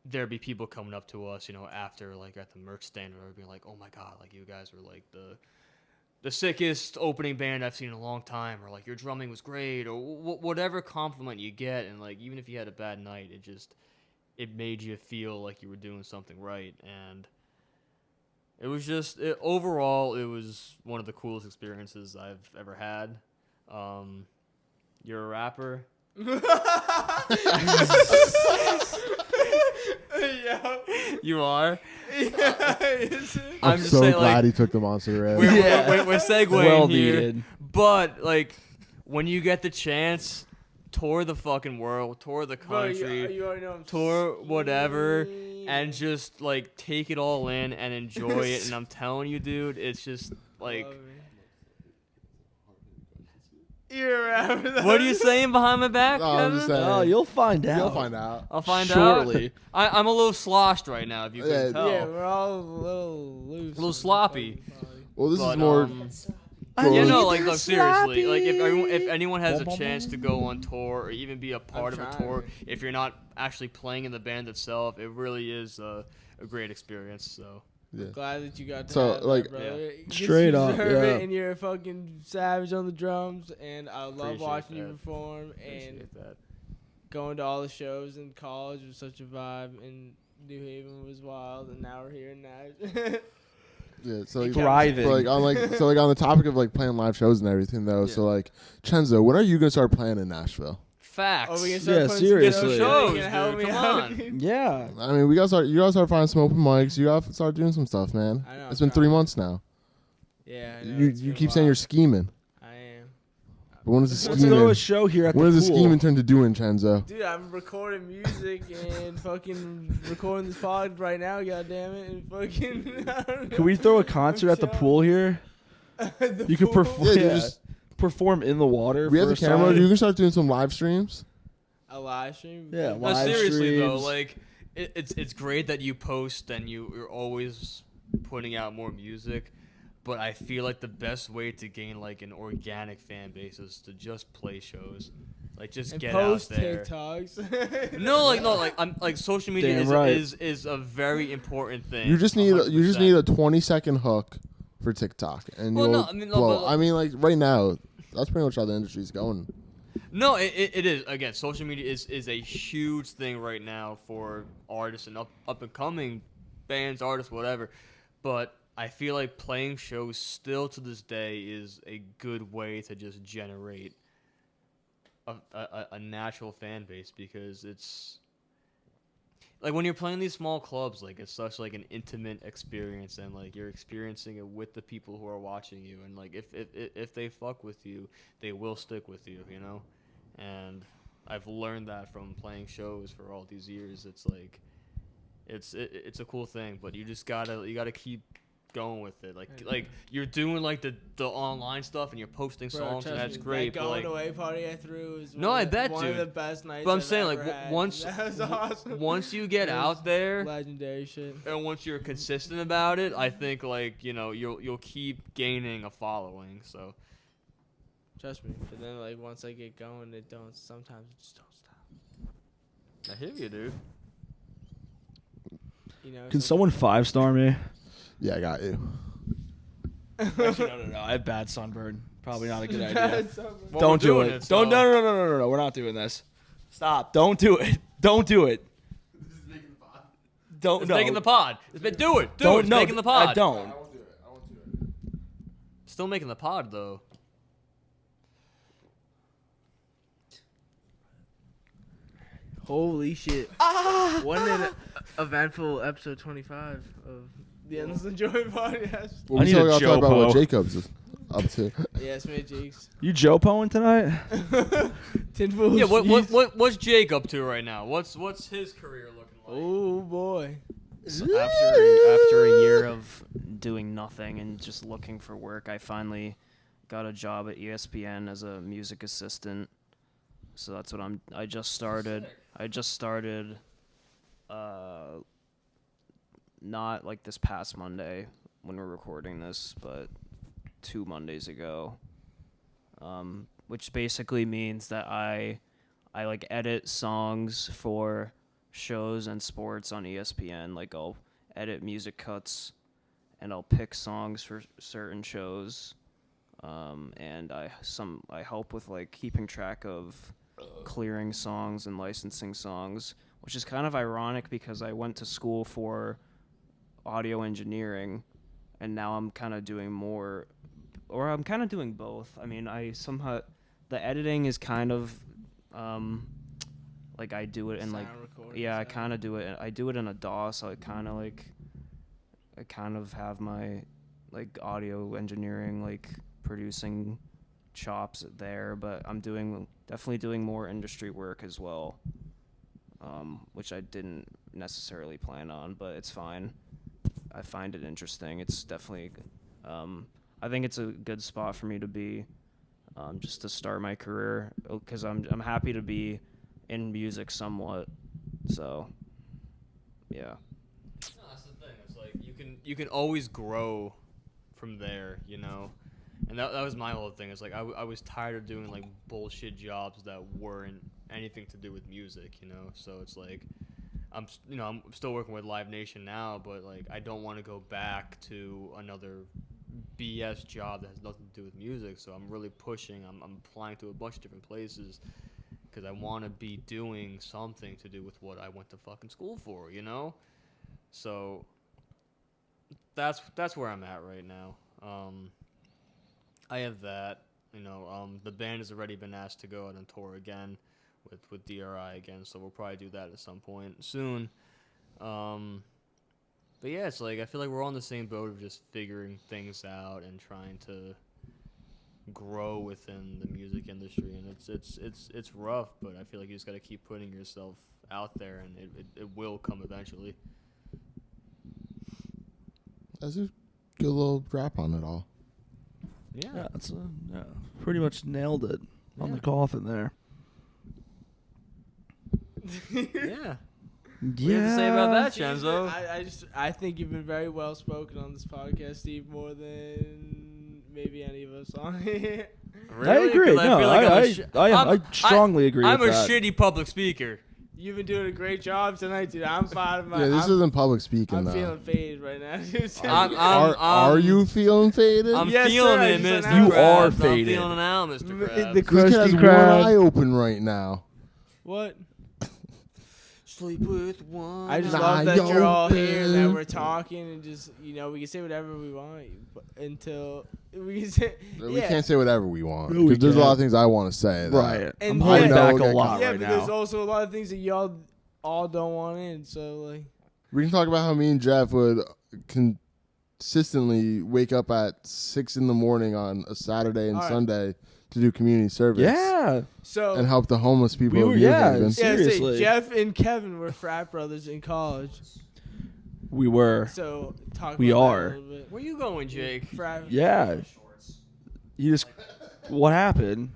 there'd be people coming up to us, after like at the merch stand, or being like, "Oh my god, like you guys were like the sickest opening band I've seen in a long time," or like your drumming was great, or whatever compliment you get. And like even if you had a bad night, it made you feel like you were doing something right. And it was just overall, it was one of the coolest experiences I've ever had. You're a rapper. You are. I'm just so saying, glad like, he took the monster red. we're segueing Well here. needed. But like, when you get the chance, tour the fucking world, tour the country, you already know I'm tour whatever, scheming. and just like take it all in and enjoy it. And I'm telling you, dude, it's just like. Love it. You're around. What are you saying behind my back, No, I'm Kevin? just saying. Oh, you'll find out. You'll find out. I'll find Shortly. out. I'm a little sloshed right now, if you Yeah, can tell. Yeah, we're all a little loose. A little sloppy. Well, this But, is more. You know, Well, like, look, seriously, like, if anyone has a chance to go on tour or even be a part of a tour, if you're not actually playing in the band itself, it really is a great experience. So yeah. Glad that you got to So, have like- that, brother. You Straight up, deserve it, yeah. and you're a fucking savage on the drums, and I love Appreciate watching you that. perform, and appreciate that. going to all the shows in college was such a vibe, and New Haven was wild, and now we're here in Nashville. Yeah, so like, Thriving. but, like on on the topic of like playing live shows and everything though. So like Chenzo, when are you gonna start playing in Nashville? Facts. Oh, we can Yeah, start putting seriously. some Shows, you can help dude, me come out, on. dude. Yeah. I mean, we gotta start. You gotta start finding some open mics. You gotta start doing some stuff, man. I know, It's I'm been 3 trying. months now. Yeah, I know, You it's you been keep a saying while. you're scheming, I am. but when does the Let's throw a scheming? show here at When the does the pool. scheming turn to doing, Chenzo? Dude, I'm recording music and fucking recording this pod right now, goddammit, and fucking. I don't know. Can we throw a concert I'm at the chilling. pool here? The You could pool? perform. Yeah, Yeah, dude, just perform in the water. we have for the a camera. song. You can start doing some live streams. A live stream? Yeah, No, live seriously though, streams. like it's great that you post and you're always putting out more music, but I feel like the best way to gain like an organic fan base is to just play shows, like just And get post out there. TikToks. No, like I'm like social media Damn is, right. is a very important thing. You just need 100%. a 20-second hook for TikTok, and Well, you'll no, I mean, no, blow. but- I mean, like right now, that's pretty much how the industry's going. No, it is. Again, social media is a huge thing right now for artists and up and coming bands, artists, whatever. But I feel like playing shows still to this day is a good way to just generate a natural fan base, because it's like when you're playing these small clubs, like it's such like an intimate experience, and like you're experiencing it with the people who are watching you, and like if they fuck with you, they will stick with you, you know. And I've learned that from playing shows for all these years. It's like it's a cool thing, but you just gotta keep going with it. Like you're doing like the online stuff and you're posting Bro, songs, and trust that's me, great. That But going like away party I threw was No, I bet, one of dude. the best nights. But I'm I've saying, like, ever had. once- That was awesome. once you get It was out there, legendary shit. and once you're consistent about it, I think like you'll keep gaining a following. So Trust me. But then like once I get going, sometimes it just don't stop. I hear you, dude. You know. Can someone 5-star me? Yeah, I got you. Actually, no. I have bad sunburn. Probably not a good idea. Well, Don't we're do doing it. so- Don't. No. We're not doing this. Stop. Don't do it. Don't do it. Don't. It's no. making the pod. Do it. Do Don't. it. It's No. making the pod. I don't. won't do it. I won't do it. Still making the pod though. Holy shit. What an eventful episode 25 of the Endless Enjoyment Podcast. Well, I need a I'll talk about what Joe-po. Jacob's is up to. Yes, man, Jakes. You Joe-poing tonight? Tinfoil Yeah. shoes. What's Jake up to right now? What's his career looking like? Oh boy. So after a year of doing nothing and just looking for work, I finally got a job at ESPN as a music assistant. So that's what I just started. Not like this past Monday when we're recording this, but 2 Mondays ago. Which basically means that I like edit songs for shows and sports on ESPN. Like I'll edit music cuts and I'll pick songs for certain shows. And I help with like keeping track of clearing songs and licensing songs, which is kind of ironic because I went to school for audio engineering and now I'm kind of doing more, or I'm kind of doing both. I mean, the editing is kind of like I do it in like Sound recording, yeah, I sound. kind of do it. I do it in a DAW, so I kind of have my like audio engineering, like producing chops there, but I'm definitely doing more industry work as well, which I didn't necessarily plan on, but it's fine. I find it interesting. It's definitely, I think it's a good spot for me to be, just to start my career, because I'm happy to be in music somewhat. So, yeah. No, that's the thing. It's like you can always grow from there, you know. And that was my whole thing. It's like I was tired of doing like bullshit jobs that weren't anything to do with music, you know. So it's like I'm still working with Live Nation now, but like I don't want to go back to another BS job that has nothing to do with music. So I'm really pushing. I'm applying to a bunch of different places because I want to be doing something to do with what I went to fucking school for, you know. So that's where I'm at right now. I have that, you know. The band has already been asked to go out on tour again with DRI again, so we'll probably do that at some point soon. But yeah, it's like I feel like we're all in the same boat of just figuring things out and trying to grow within the music industry, and it's rough, but I feel like you just got to keep putting yourself out there, and it will come eventually. That's a good little wrap on it all. Yeah, that's pretty much nailed it on the coffin there. Yeah. What do you have to say about that, Chenzo? I think you've been very well spoken on this podcast, Steve, more than maybe any of us on here. I agree. I strongly agree I'm with a that. shitty public speaker. You've been doing a great job tonight, dude. I'm proud of my. Yeah, this isn't public speaking I'm though. feeling faded right now, dude. Are you feeling faded? I'm Yes, feeling sir, it, just Mr. an You Krabs. are I'm faded. feeling it out, Mr. Krabs. The This kid has Krusty one Krab. eye open right now. What? Sleep with one. I just Nah, love that you're all yo, here, man. that we're talking, and just we can say whatever we want until we can say. We yeah. can't say whatever we want No, we because there's a lot of can't. things I want to say. that- Right. And I'm holding yeah, back a okay, lot Yeah, right but now. there's also a lot of things that y'all all don't want in. So like, We can talk about how me and Jeff would consistently wake up at 6 a.m. on a Saturday and All right. Sunday to do community service. Yeah. so And help the homeless people. We were- of New yeah, Haven. yeah, seriously. say Jeff and Kevin were frat brothers in college. We were. So talk. We about are. That a little bit. Where you going, Jake? Frat. Yeah. You just. What happened?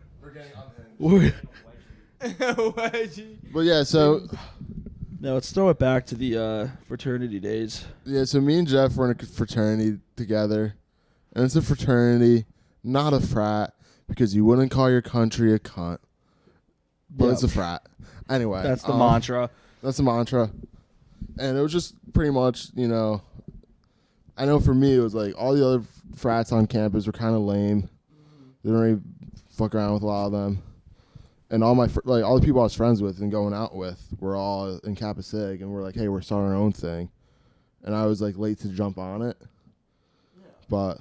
Wedgie. But yeah, so No, let's throw it back to the fraternity days. so me and Jeff were in a fraternity together, and it's a fraternity, not a frat, because you wouldn't call your country a cunt. But it's a Yep. frat. Anyway, That's the mantra. That's the mantra. And it was just pretty much, I know for me it was like all the other frats on campus were kind of lame. They didn't really fuck around with a lot of them. And all my all the people I was friends with and going out with were all in Kappa Sig, and we're like, hey, we're starting our own thing. And I was like late to jump on it. But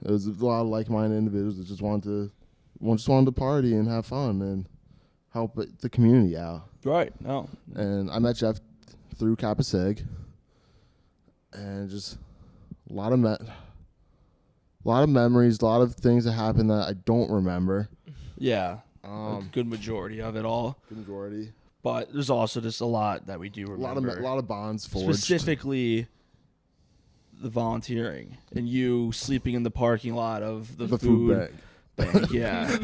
it was a lot of like-minded individuals that just wanted to party and have fun and help the community out. Right. No. And I met Jeff through Kappa Sig, and just a lot of memories, a lot of things that happened that I don't remember. Yeah. A good majority of it all. The majority. But there's also just a lot that we do remember. A lot of bonds forged. Specifically, the volunteering and you sleeping in the parking lot of the food bank. Yeah.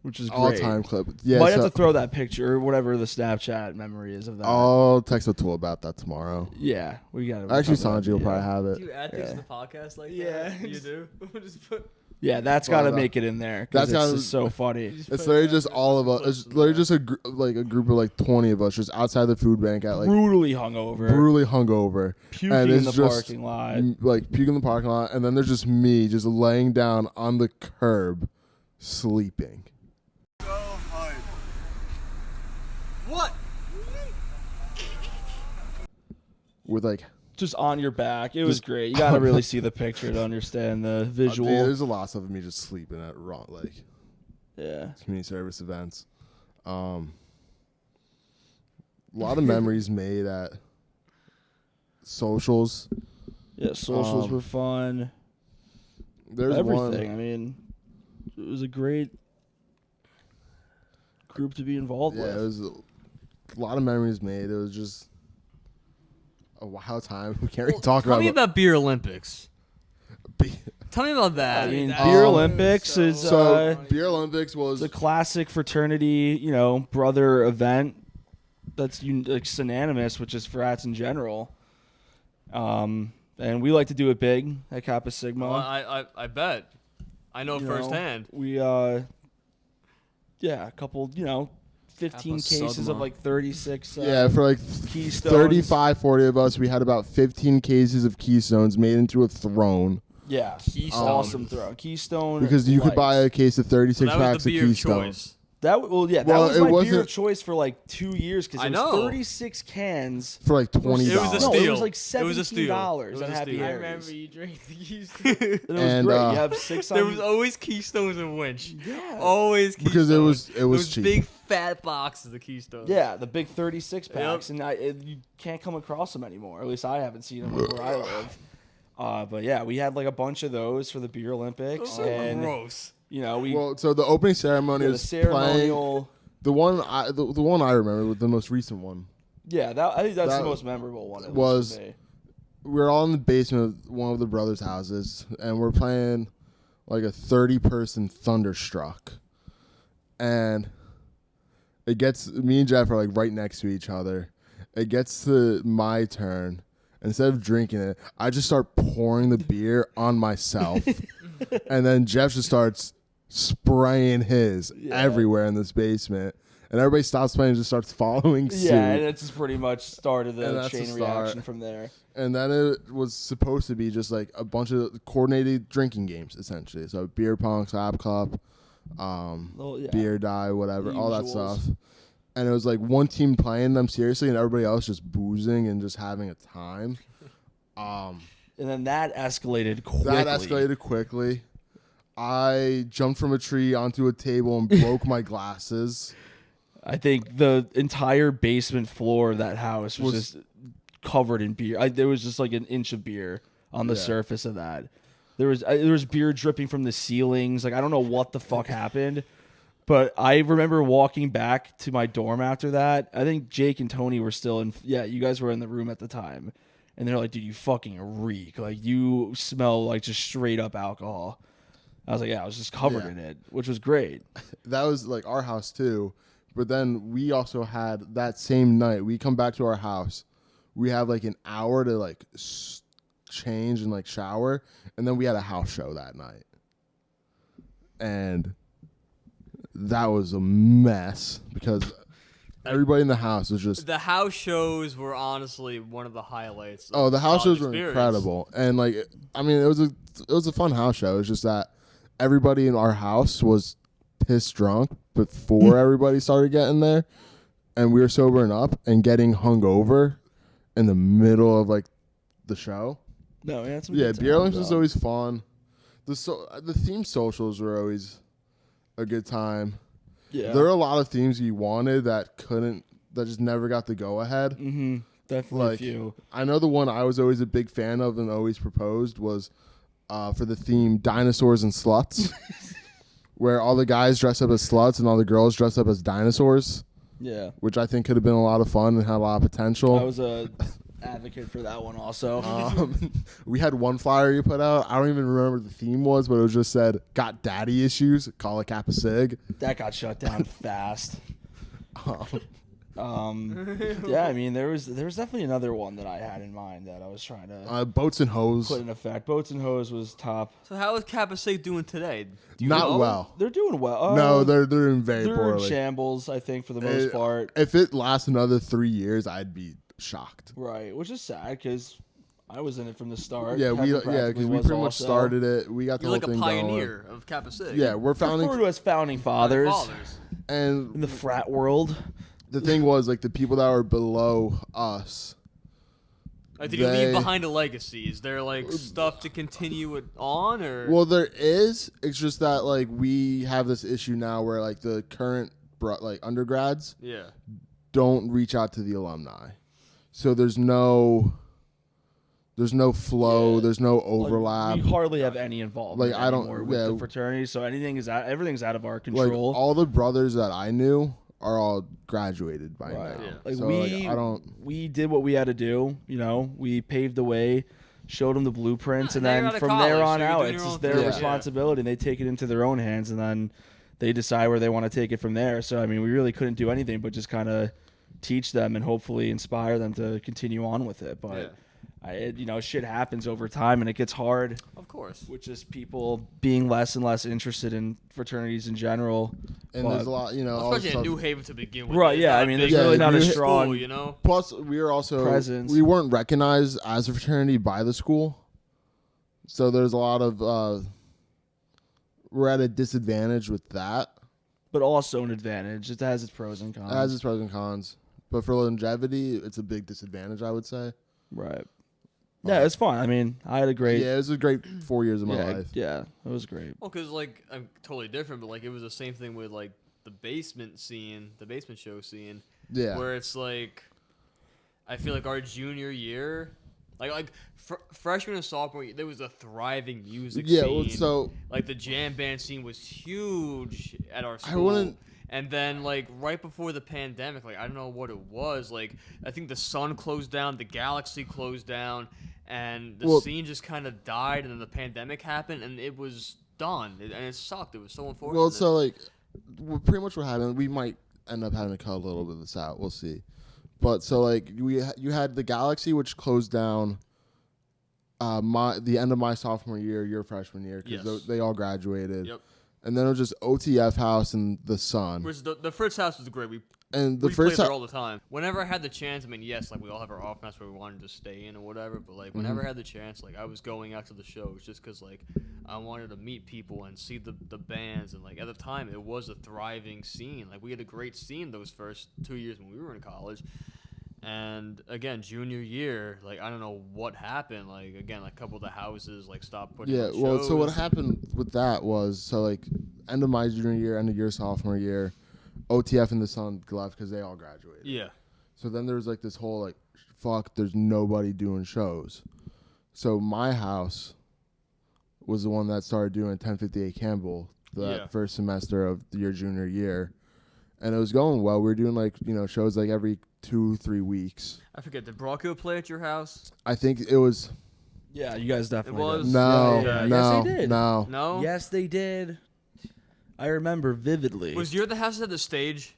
Which is great. all-time clip. Yeah, Might have to throw that picture or whatever the Snapchat memory is of that. I'll text O'Toole about that tomorrow. Yeah, we got to. Actually, Sanji will probably have it. Do you add things to the podcast like Yeah. that? You do? Just put. Yeah, that's got to make it in there. That's That's gotta- just so funny. Just It's put literally that- just all of us. It's literally just a group of like 20 of us just outside the food bank at like Brutally hungover, brutally hungover. puking and in it's the just parking lot. Like puking in the parking lot, and then there's just me just laying down on the curb, sleeping. What? With like, Just on your back. It was great. You got to really see the picture to understand the visual. there's a lot of me just sleeping at community service events. lot of memories made at socials. Yeah, socials were fun. There's Everything. one. I mean, it was a great group to be involved with. Yeah, it was a lot of memories made. It was just a wild time. We can't really talk Tell about me about Beer Olympics. Be- Tell me about that. I mean, That Beer was Olympics so is So Beer Olympics was the classic fraternity, brother event that's like synonymous with just frats in general. And we like to do it big at Kappa Sigma. Well, I bet. I know firsthand. We a couple, 15 Kappa cases Sigma. of like 36 yeah, for like Keystones. 35, 40 of us, we had about 15 cases of Keystones made into a throne. Yeah. Keystone. Awesome throw. Keystone. Because you could buy a case of 36 So that packs was the of beer of Keystone. choice. That Well, was it my beer of wasn't- choice for like 2 years because I it was know. 36 cans. For like $20. It was a No, steal. it was like It was a steal. $17 It was on a Happy steal. I Harry's. remember you drank the Houston. And it was And, great. You have 6 There on- was always Keystones and Winch. Yeah. Always Keystones. Because it was Those cheap. big fat boxes of Keystones. Yeah, the big 36 packs, Yep. and you can't come across them anymore. At least I haven't seen them where I live. But yeah, we had like a bunch of those for the Beer Olympics, So and gross. we Well, so the opening ceremony the was ceremonial. the one I remember was the most recent one. Yeah, I think that's That the most memorable one. At least was- for me. We were all in the basement of one of the brothers' houses, and we're playing like a 30-person Thunderstruck, and it gets me and Jeff are like right next to each other. It gets to my turn. Instead of drinking it, I just start pouring the beer on myself, and then Jeff just starts spraying his everywhere in this basement, and everybody stops playing and just starts following suit. Yeah, and it's just pretty much started And the that's the chain start. reaction from there. And then it was supposed to be just like a bunch of coordinated drinking games, essentially. So beer pong, slap cup, Well, yeah. beer die, whatever, The all that usuals. stuff. And it was like one team playing them seriously, and everybody else just boozing and just having a time. And then that escalated quickly. That escalated quickly. I jumped from a tree onto a table and broke my glasses. I think the entire basement floor of that house was just covered in beer. There was just like an inch of beer on the Yeah. surface of that. There was beer dripping from the ceilings. Like I don't know what the fuck happened, but I remember walking back to my dorm after that. I think Jake and Tony were still in. Yeah, you guys were in the room at the time, and they're like, "Dude, you fucking reek. Like you smell like just straight up alcohol." I was like, "Yeah, I was just covered Yeah. in it," which was great. That was like our house too. But then we also had that same night, we come back to our house. We have like an hour to like change and like shower. And then we had a house show that night. And that was a mess because everybody in the house was just. The house shows were honestly one of the highlights. Oh, the house college shows were experience. incredible. And like, I mean, it was a fun house show. It's just that everybody in our house was piss drunk before everybody started getting there, and we were sobering up and getting hungover in the middle of like the show. No, yeah, Beer Olympics was always fun. The theme socials were always a good time. Yeah. There are a lot of themes you wanted that just never got the go ahead. Mm-hmm. Definitely a Like, few. I know the one I was always a big fan of and always proposed was for the theme Dinosaurs and Sluts, where all the guys dress up as sluts and all the girls dress up as dinosaurs, Yeah. which I think could have been a lot of fun and had a lot of potential. I was a advocate for that one also. We had one flyer you put out. I don't even remember what the theme was, but it was just said, "Got daddy issues, call a Kappa Sig." That got shut down fast. Yeah, I mean there was definitely another one that I had in mind that I was trying to Boats and Hose. put in effect. Boats and Hose was top. So how is Kappa Sig doing today? Do you Not know? well. They're doing well. No, they're doing very they're in poorly. shambles, I think, for the most part. If it lasts another 3 years, I'd be shocked. Right, which is sad because I was in it from the start. Yeah, Kevin because practically we was pretty much also. started it. We got the You're like whole a thing pioneer of Kappa Sig. going. Yeah, we're founding, Referred to as founding fathers in and the frat world. the thing was like the people that were below us. Like, did you leave They- behind a legacy? Is there like stuff to continue it on, or Well, there is. It's just that like we have this issue now where like the current like undergrads yeah, don't reach out to the alumni. So there's no flow. Yeah. There's no overlap. We hardly have any involvement Like, I don't- anymore with yeah. the fraternity, so everything's out of our Like control. all the brothers that I knew are all graduated by Right. now. Yeah. Like So, we, I don't. we did what we had to do. You know, we paved the way, showed them the blueprints, Yeah, and now you're then out of from college, there on so you're out, doing it's your just own their thing. Yeah. responsibility. They take it into their own hands, and then they decide where they want to take it from there. So I mean, we really couldn't do anything but just kind of teach them and hopefully inspire them to continue on with it. But shit happens over time, and it gets hard. Of course. With just people being less and less interested in fraternities in general. And But- there's a lot, all Especially the in stuff. New Haven to begin with. Right, It's yeah, not I a mean, big there's really not a school, strong you know? Plus, we were also presence. we weren't recognized as a fraternity by the school, so there's a lot of we're at a disadvantage with that. but also an advantage. It has its pros and cons. It has its pros and cons, but for longevity, it's a big disadvantage, I would say. Right. Yeah, it's fun. I mean, I had a great. Yeah, it was a great 4 years of my life. Yeah, it was great. Well, because, like, I'm totally different, but, like, it was the same thing with, like, the basement show scene. Yeah, Where it's, like, I feel like our junior year, freshman and sophomore year, there was a thriving music yeah. scene. Well, so Like, the jam band scene was huge at our I school. wouldn't. And then, like, right before the pandemic, like, I don't know what it was. Like, I think the sun closed down, the galaxy closed down, and the scene just kind of died, and then the pandemic happened, and it was done. And it sucked. It was so unfortunate. Well, so like, pretty much what happened. We might end up having to cut a little bit of this out. We'll see. But so like, you had the Galaxy, which closed down. The end of my sophomore year, your freshman year, because Yes. they all graduated. Yep. And then it was just OTF House and the Sun. Which the Fritz house was great. We And the played first there time, all the time. Whenever I had the chance, I mean, yes, like we all have our off nights where we wanted to stay in or whatever. But like, whenever I had the chance, like I was going out to the shows just because like I wanted to meet people and see the bands. And like at the time, it was a thriving scene. Like we had a great scene those first 2 years when we were in college. And again, junior year, like I don't know what happened. Like again, like a couple of the houses like stopped putting. yeah. on Well, so what shows. happened with that was like end of my junior year, end of your sophomore year, OTF and the Sun left because they all graduated. Yeah. So then there was like this whole like, fuck, there's nobody doing shows. So my house was the one that started doing 1058 Campbell that first semester of your junior year. And it was going well. We were doing like, shows like every 2-3 weeks. I forget. Did Brocco play at your house? I think it was Yeah, you guys definitely It was- did. no, Yeah. no, Yes, they did. no. No. Yes, they did. I remember vividly. Was your the house at the stage,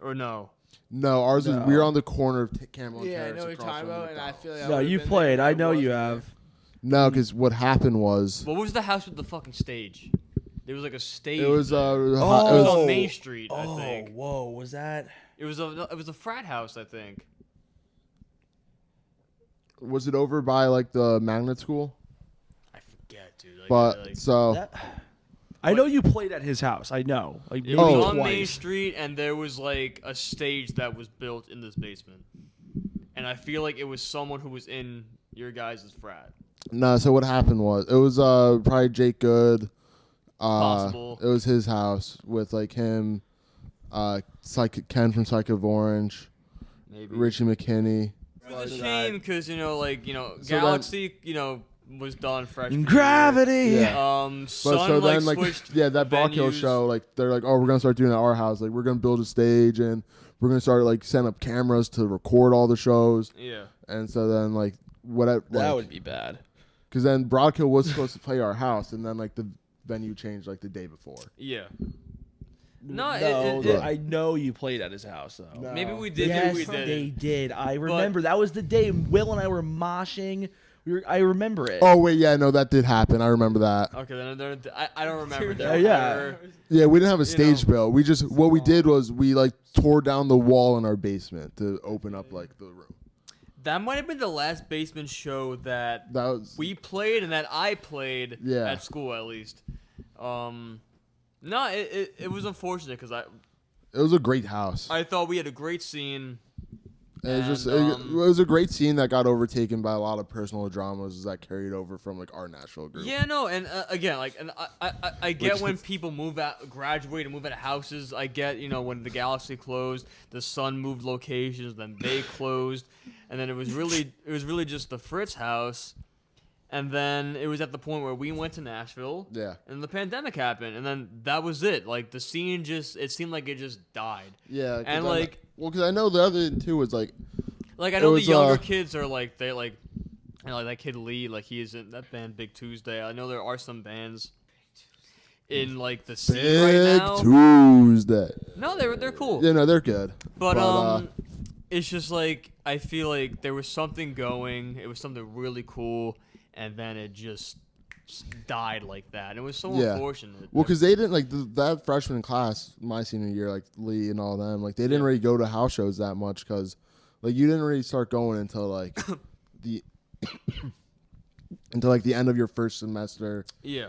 or no? No, ours was, No. we were on the corner of Campbell and Yeah, I Terrace know what you're across talking from about, and I McDonald's. feel like I no, would've you been played. there, I but know it you wasn't have. No, because what happened was What was the house with the fucking stage? There was like a stage. it was there. it It was was on Main Street, I Oh, think. whoa, was that? It was a frat house, I think. was it over by like the magnet school? I forget, dude. Like, But so That- I know you played at his house. I know. Like it maybe was on twice. Main Street, and there was like a stage that was built in this basement. And I feel like it was someone who was in your guys' frat. no, so what happened was it was probably Jake Good. Possible. It was his house with like him, Ken from Psych of Orange, Maybe. Richie McKinney. It was a shame because So Galaxy, was done freshman year. Gravity. Yeah. Sun So like then like switched that Brock Hill venues. show, like they're like, oh, we're gonna start doing it at our house. Like we're gonna build a stage and we're gonna start like setting up cameras to record all the shows. Yeah. And so then like whatever, That would be bad. because then Brock Hill was supposed to play our house, and then like the venue changed like the day before. Yeah. No, I know you played at his house though. No. maybe we did. Yes, maybe we did. they did. I remember that was the day Will and I were moshing. I remember it. Oh wait, yeah, no, that did happen. I remember that. Okay, then I don't remember. Yeah. Yeah, we didn't have a You stage know. built. We just what we did was we like tore down the wall in our basement to open up like the room. That might have been the last basement show that That was we played and that I played Yeah. at school at least. No, it was unfortunate because it was a great house. I thought we had a great scene, And it was a great scene that got overtaken by a lot of personal dramas that carried over from like our Nashville group. Yeah, no, and again, like, and I get when people graduate and move out of houses. I get, when the Galaxy closed, the Sun moved locations, then they closed, and then it was really just the Fritz house, and then it was at the point where we went to Nashville. Yeah. And the pandemic happened, and then that was it. Like the scene it seemed like it just died. Yeah. And because I know the other two was like I know the younger kids are like they like. Like that kid Lee, like he is in that band Big Tuesday. I know there are some bands in like the scene right now. Big Tuesday. No, they're cool. Yeah, no, they're good. But it's just like I feel like there was something going. It was something really cool, and then it just died like that. And it was so unfortunate. Well, because they didn't like that freshman class, my senior year, like Lee and all them, like they didn't really go to house shows that much because like you didn't really start going until like until like the end of your first semester,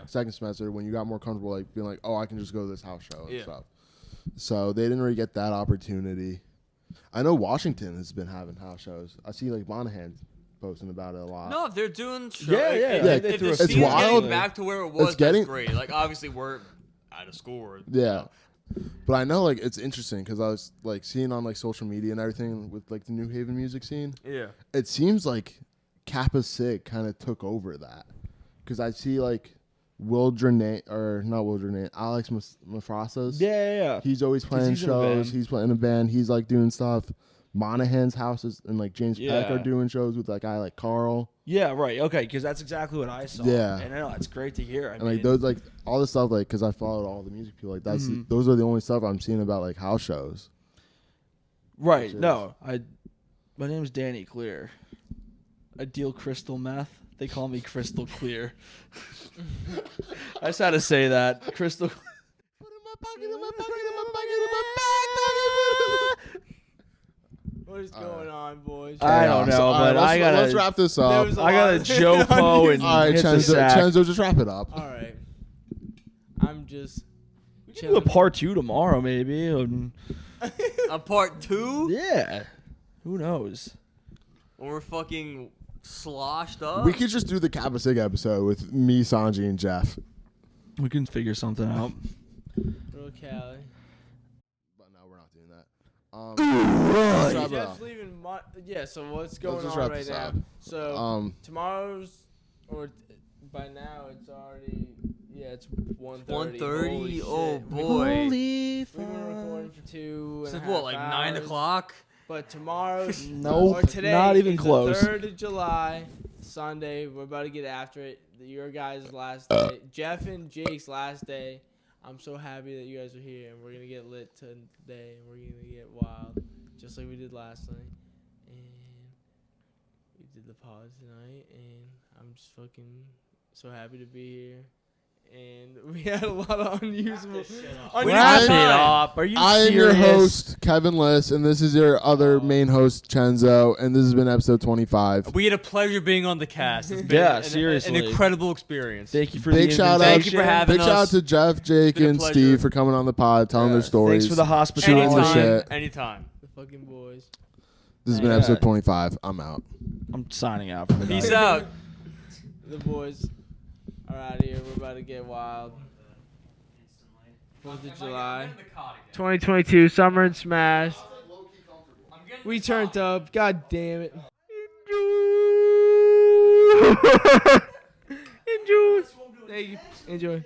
second semester, when you got more comfortable, like being like, oh, I can just go to this house show and stuff. So they didn't really get that opportunity. I know Washington has been having house shows. I see like Monahan posting about it a lot. No, if they're doing shows, If the it's scene's wild. getting back to where it was, that's great. Like obviously we're out of school. But I know like it's interesting because I was like seeing on like social media and everything with like the New Haven music scene. Yeah, it seems like Kappa Sig kind of took over that because I see like Alex Mafrasas. Yeah. He's always playing shows. He's playing in a band. He's like doing stuff. Monahan's houses and like James Peck are doing shows with that guy like Carl. Yeah, right. Okay, because that's exactly what I saw. Yeah, and I know it's great to hear. I mean, like those like all this stuff like because I followed all the music people like that's those are the only stuff I'm seeing about like house shows. Right. No, my name's Danny Clear. I deal crystal meth. They call me Crystal Clear. I just had to say that. Crystal. Put in my pocket, in my pocket, in my pocket, in my back. What is going on, boys? I don't know, but I gotta. Let's wrap this up. I gotta Joe Po and all right, hit the sack. Chenzo, just wrap it up. All right. I'm just. We can do a part 2 tomorrow, maybe. A part 2? Yeah. Who knows? When we're fucking sloshed up. We could just do the Kappa Sig episode with me, Sanji, and Jeff. We can figure something out. Real Cali. But no, we're not doing that. Jeff's leaving. So what's going just on wrap right this now? up. So tomorrow's, or by now it's already. Yeah, it's 1:30. 1:30. Oh boy. Holy We've been recording for 2.5 Since what, like hours. 9 o'clock? But tomorrow's Nope, or today not even is close. The 3rd of July, Sunday. We're about to get after it. Your guys' last day, Jeff and Jake's last day. I'm so happy that you guys are here, and we're gonna get lit today, and we're gonna get wild, just like we did last night. And we did the pod tonight, and I'm just fucking so happy to be here. And we had a lot of unusable. Wrap it up. Are you I am serious? your host, Kevin Liss, and this is your other main host, Chenzo, and this has been episode 25. We had a pleasure being on the cast. It's been seriously. an incredible experience. Thank you for Big the shout out. invitation. Thank you for having Big shout out us. to Jeff, Jake, Been a and pleasure. Steve for coming on the pod, telling their stories. Thanks for the hospitality. Shooting the Anytime. shit. Anytime. The fucking boys. This has been episode 25. I'm out. I'm signing out from the Peace night. out. The boys are out of here. We're about to get wild. 4th of July. 2022 Summer and Smash. We turned up. God damn it. Enjoy. Thank you. Enjoy.